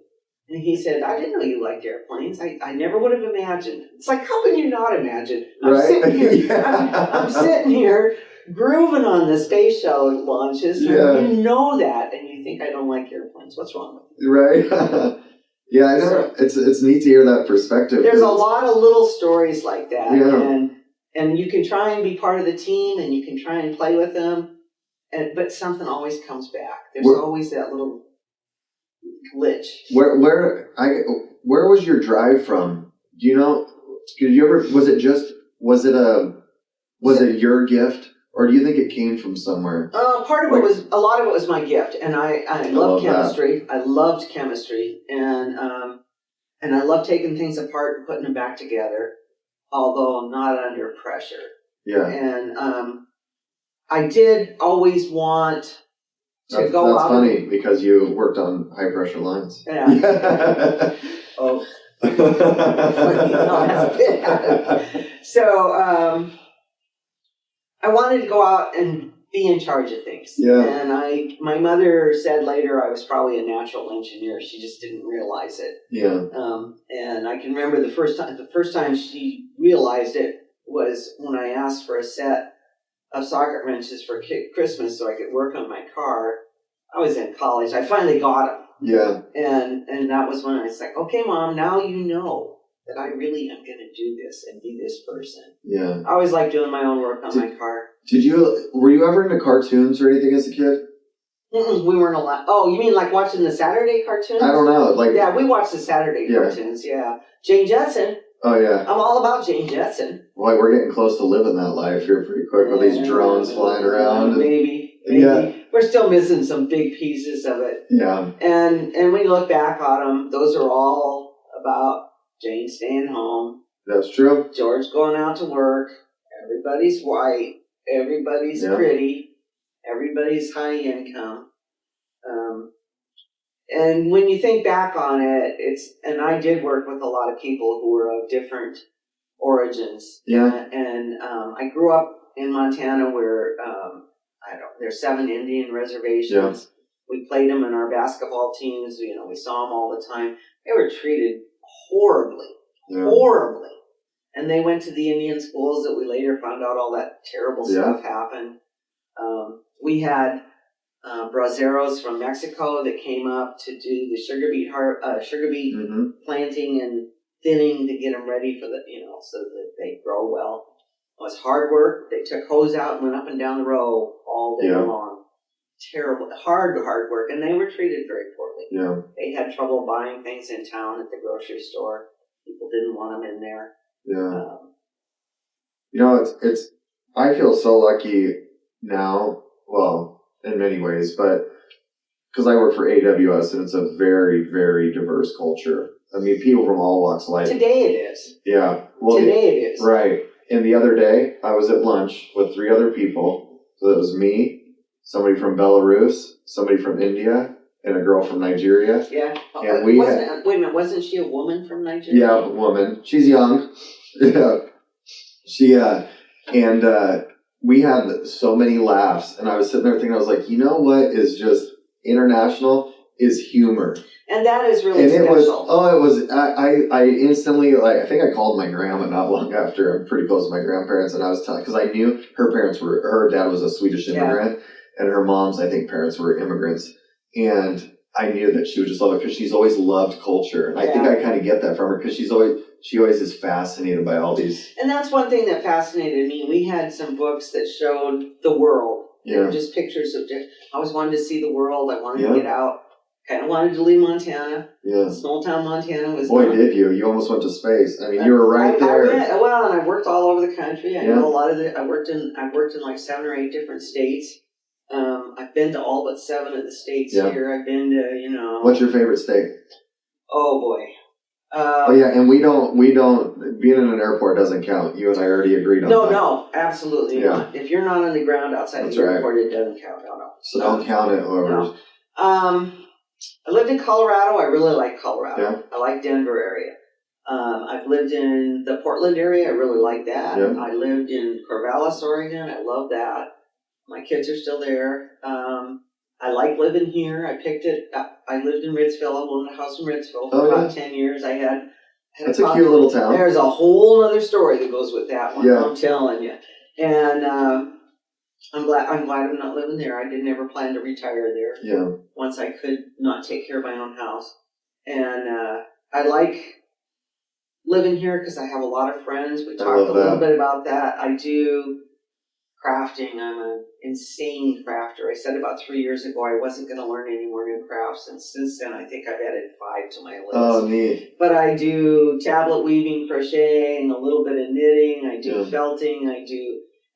And he said, I didn't know you liked airplanes. I never would have imagined. It's like, how can you not imagine? I'm sitting here. I'm sitting here grooving on the space shuttle launches. And you know that, and you think I don't like airplanes. What's wrong with you? Right. Yeah, I know. It's neat to hear that perspective. There's a lot of little stories like that. Yeah. And you can try and be part of the team, and you can try and play with them, but something always comes back. There's always that little glitch. Where was your drive from? Do you know? Did you ever? Was it your gift, or do you think it came from somewhere? A lot of it was my gift, and I love chemistry. I loved chemistry, and I love taking things apart and putting them back together, although not under pressure. Yeah. And I did always want to go That's out. funny because you worked on high pressure lines. Yeah. Oh. Funny. Oh, that's bad. So I wanted to go out and be in charge of things. Yeah. And my mother said later I was probably a natural engineer. She just didn't realize it. Yeah. And I can remember the first time she realized it was when I asked for a set of socket wrenches for Christmas so I could work on my car. I was in college. I finally got them. Yeah. And that was when I was like, okay, Mom, now you know that I really am going to do this and be this person. Yeah. I always liked doing my own work on my car. Were you ever into cartoons or anything as a kid? We weren't allowed. Oh, you mean like watching the Saturday cartoons? I don't know. Yeah, we watched the Saturday cartoons, yeah. Jane Jetson. Oh, yeah. I'm all about Jane Jetson. Boy, we're getting close to living that life here pretty quick with these drones flying around. Maybe. Yeah. We're still missing some big pieces of it. Yeah. And when you look back on them, those are all about Jane staying home. That's true. George going out to work. Everybody's white. Everybody's pretty. Everybody's high income. And when you think back on it, and I did work with a lot of people who were of different origins. Yeah. And I grew up in Montana where there's 7 Indian reservations. Yeah. We played them in our basketball teams. We saw them all the time. They were treated horribly. And they went to the Indian schools that we later found out all that terrible stuff happened. We had braceros from Mexico that came up to do the sugar beet planting and thinning to get them ready for so that they grow well. It was hard work. They took hose out and went up and down the row all day long. Terrible, hard work, and they were treated very poorly. Yeah. They had trouble buying things in town at the grocery store. People didn't want them in there. Yeah. It's. I feel so lucky now. Well, in many ways, but because I work for AWS and it's a very, very diverse culture. I mean, people from all walks of life. Today it is. Yeah. Well, today it is. Right. And the other day, I was at lunch with 3 other people. So it was me, somebody from Belarus, somebody from India, and a girl from Nigeria. Yeah. And wait a minute, wasn't she a woman from Nigeria? Yeah, a woman. She's young. Yeah. And we had so many laughs. And I was sitting there thinking, I was like, you know what is just international is humor. And that is really special. I instantly, I think I called my grandma not long after. I'm pretty close to my grandparents, and I was telling, because I knew her dad was a Swedish immigrant, and her mom's, I think, parents were immigrants. And I knew that she would just love it because she's always loved culture. And I think I kind of get that from her because she always is fascinated by all these. And that's one thing that fascinated me. We had some books that showed the world. They were just pictures of I always wanted to see the world. I wanted to get out. Kind of wanted to leave Montana. Yeah. Small town Montana was. Boy, did you! You almost went to space. I mean, you were right there. And I worked all over the country. I know a lot of I worked in like 7 or 8 different states. I've been to all but 7 of the states here. I've been to What's your favorite state? Oh boy. And we don't being in an airport doesn't count. You and I already agreed on that. No, absolutely not. If you're not on the ground outside the airport, it doesn't count. No. So don't count it, whoever. No. I lived in Colorado. I really like Colorado. Yeah. I like Denver area. I've lived in the Portland area. I really like that. Yeah. I lived in Corvallis, Oregon. I love that. My kids are still there. I like living here. I picked it up. I lived in Ritzville. I owned a house in Ritzville for about 10 years. I had That's a cute little town. There's a whole other story that goes with that one. Yeah. I'm telling you. And I'm glad I'm not living there. I didn't ever plan to retire there. Yeah. Once I could not take care of my own house. And I like living here because I have a lot of friends. We talked a little bit about that. I do crafting. I'm an insane crafter. I said about 3 years ago I wasn't going to learn any more new crafts, and since then I think I've added 5 to my list. Oh, neat. But I do tablet weaving, crocheting, a little bit of knitting. I do felting.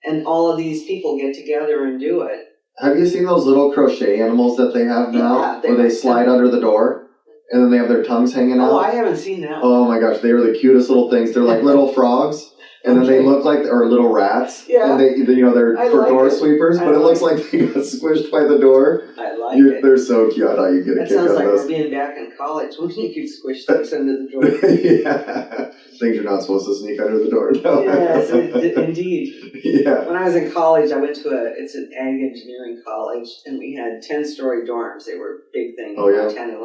And all of these people get together and do it. Have you seen those little crochet animals that they have now? Yeah, where they slide under the door and then they have their tongues hanging out? Oh, I haven't seen that one. Oh my gosh, they were the cutest little things. They're like little frogs. And then they Okay. look like or little rats. Yeah. And they're I for like door it. sweepers, I but it looks like like they got squished by the door. I like it. They're so cute. I thought you'd get a That kick out sounds of like those. we're being back in college when you could squish things under the door. Yeah. Things you're not supposed to sneak under the door. No. Yes, indeed. Yeah. When I was in college, I went to it's an ag engineering college, and we had 10-story dorms. They were a big thing in Montana.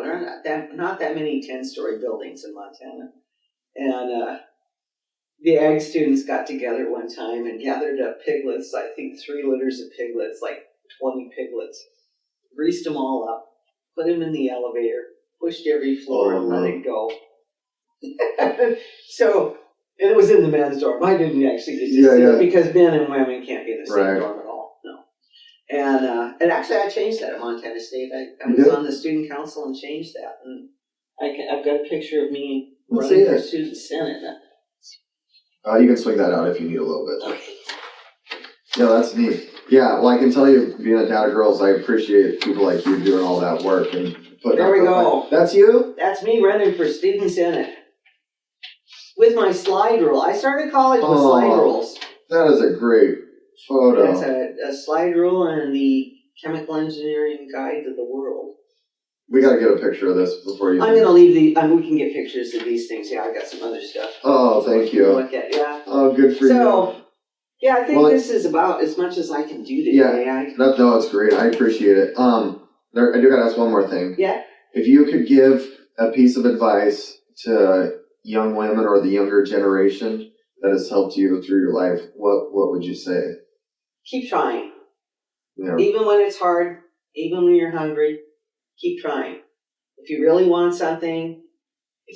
There are not that many 10-story buildings in Montana. And the ag students got together one time and gathered up piglets, I think 3 litters of piglets, like 20 piglets, greased them all up, put them in the elevator, pushed every floor and let it go. So, and it was in the men's dorm. I didn't actually get to see it because men and women can't be in the same dorm at all. No. And actually I changed that at Montana State. I was on the student council and changed that. And I've got a picture of me running for student senate. You can swing that out if you need a little bit. Okay. Yeah, that's neat. Yeah, well, I can tell you, being a dad of girls, I appreciate people like you doing all that work and putting. There we go. That's you? That's me running for student senate with my slide rule. I started college with slide rules. That is a great photo. That's a slide rule and the chemical engineering guide to the world. We got to get a picture of this before you. I'm going to leave we can get pictures of these things. Yeah, I got some other stuff. Oh, thank you. Look at, yeah. Oh, good for you. So, yeah, I think this is about as much as I can do today. Yeah, no, it's great. I appreciate it. I do got to ask one more thing. Yeah. If you could give a piece of advice to young women or the younger generation that has helped you through your life, what would you say? Keep trying. Yeah. Even when it's hard, even when you're hungry, keep trying. If you really want something,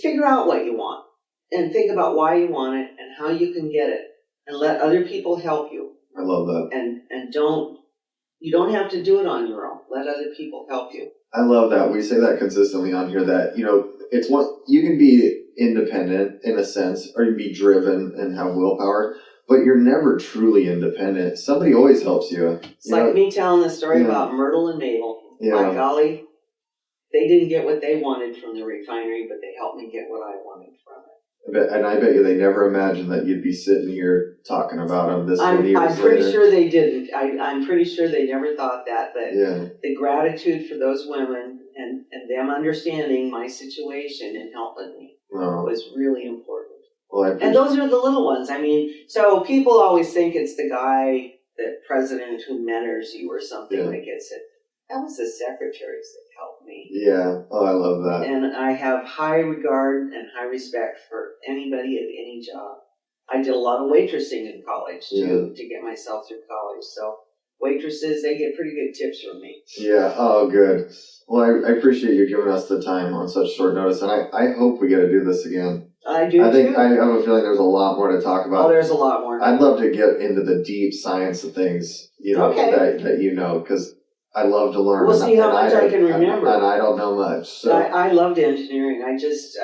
figure out what you want and think about why you want it and how you can get it, and let other people help you. I love that. And you don't have to do it on your own. Let other people help you. I love that. We say that consistently on here, that, it's you can be independent in a sense, or you can be driven and have willpower, but you're never truly independent. Somebody always helps you. It's like me telling the story about Myrtle and Mabel. Yeah. My golly, they didn't get what they wanted from the refinery, but they helped me get what I wanted from it. And I bet you they never imagined that you'd be sitting here talking about them this many years I'm pretty later. sure they didn't. I'm pretty sure they never thought that. But the gratitude for those women and them understanding my situation and helping me was really important. Well, and those are the little ones. I mean, so people always think it's the guy, the president who mentors you or something that gets it. That was the secretaries that helped me. Yeah. Oh, I love that. And I have high regard and high respect for anybody at any job. I did a lot of waitressing in college to get myself through college. So waitresses, they get pretty good tips from me. Yeah. Oh, good. Well, I appreciate you giving us the time on such short notice, and I hope we get to do this again. I do. I think I have a feeling there's a lot more to talk about. Oh, there's a lot more. I'd love to get into the deep science of things, that because I love to learn. We'll see how much I can remember. And I don't know much. So I loved engineering. I just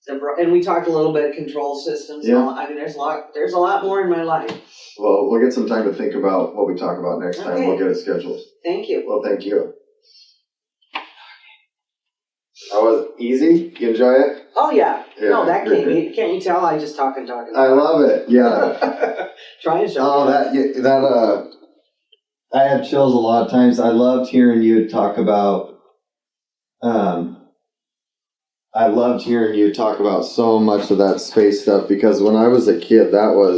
and we talked a little bit control systems. Yeah. And all. I mean, there's a lot more in my life. Well, we'll get some time to think about what we talk about next time. We'll get it scheduled. Thank you. Well, thank you. That was easy. You enjoy it? Oh yeah. No, that can't you tell? I just talk and talk and talk. I love it. Yeah. Try and show. Oh, that I had chills a lot of times. I loved hearing you talk about. I loved hearing you talk about so much of that space stuff, because when I was a kid, that was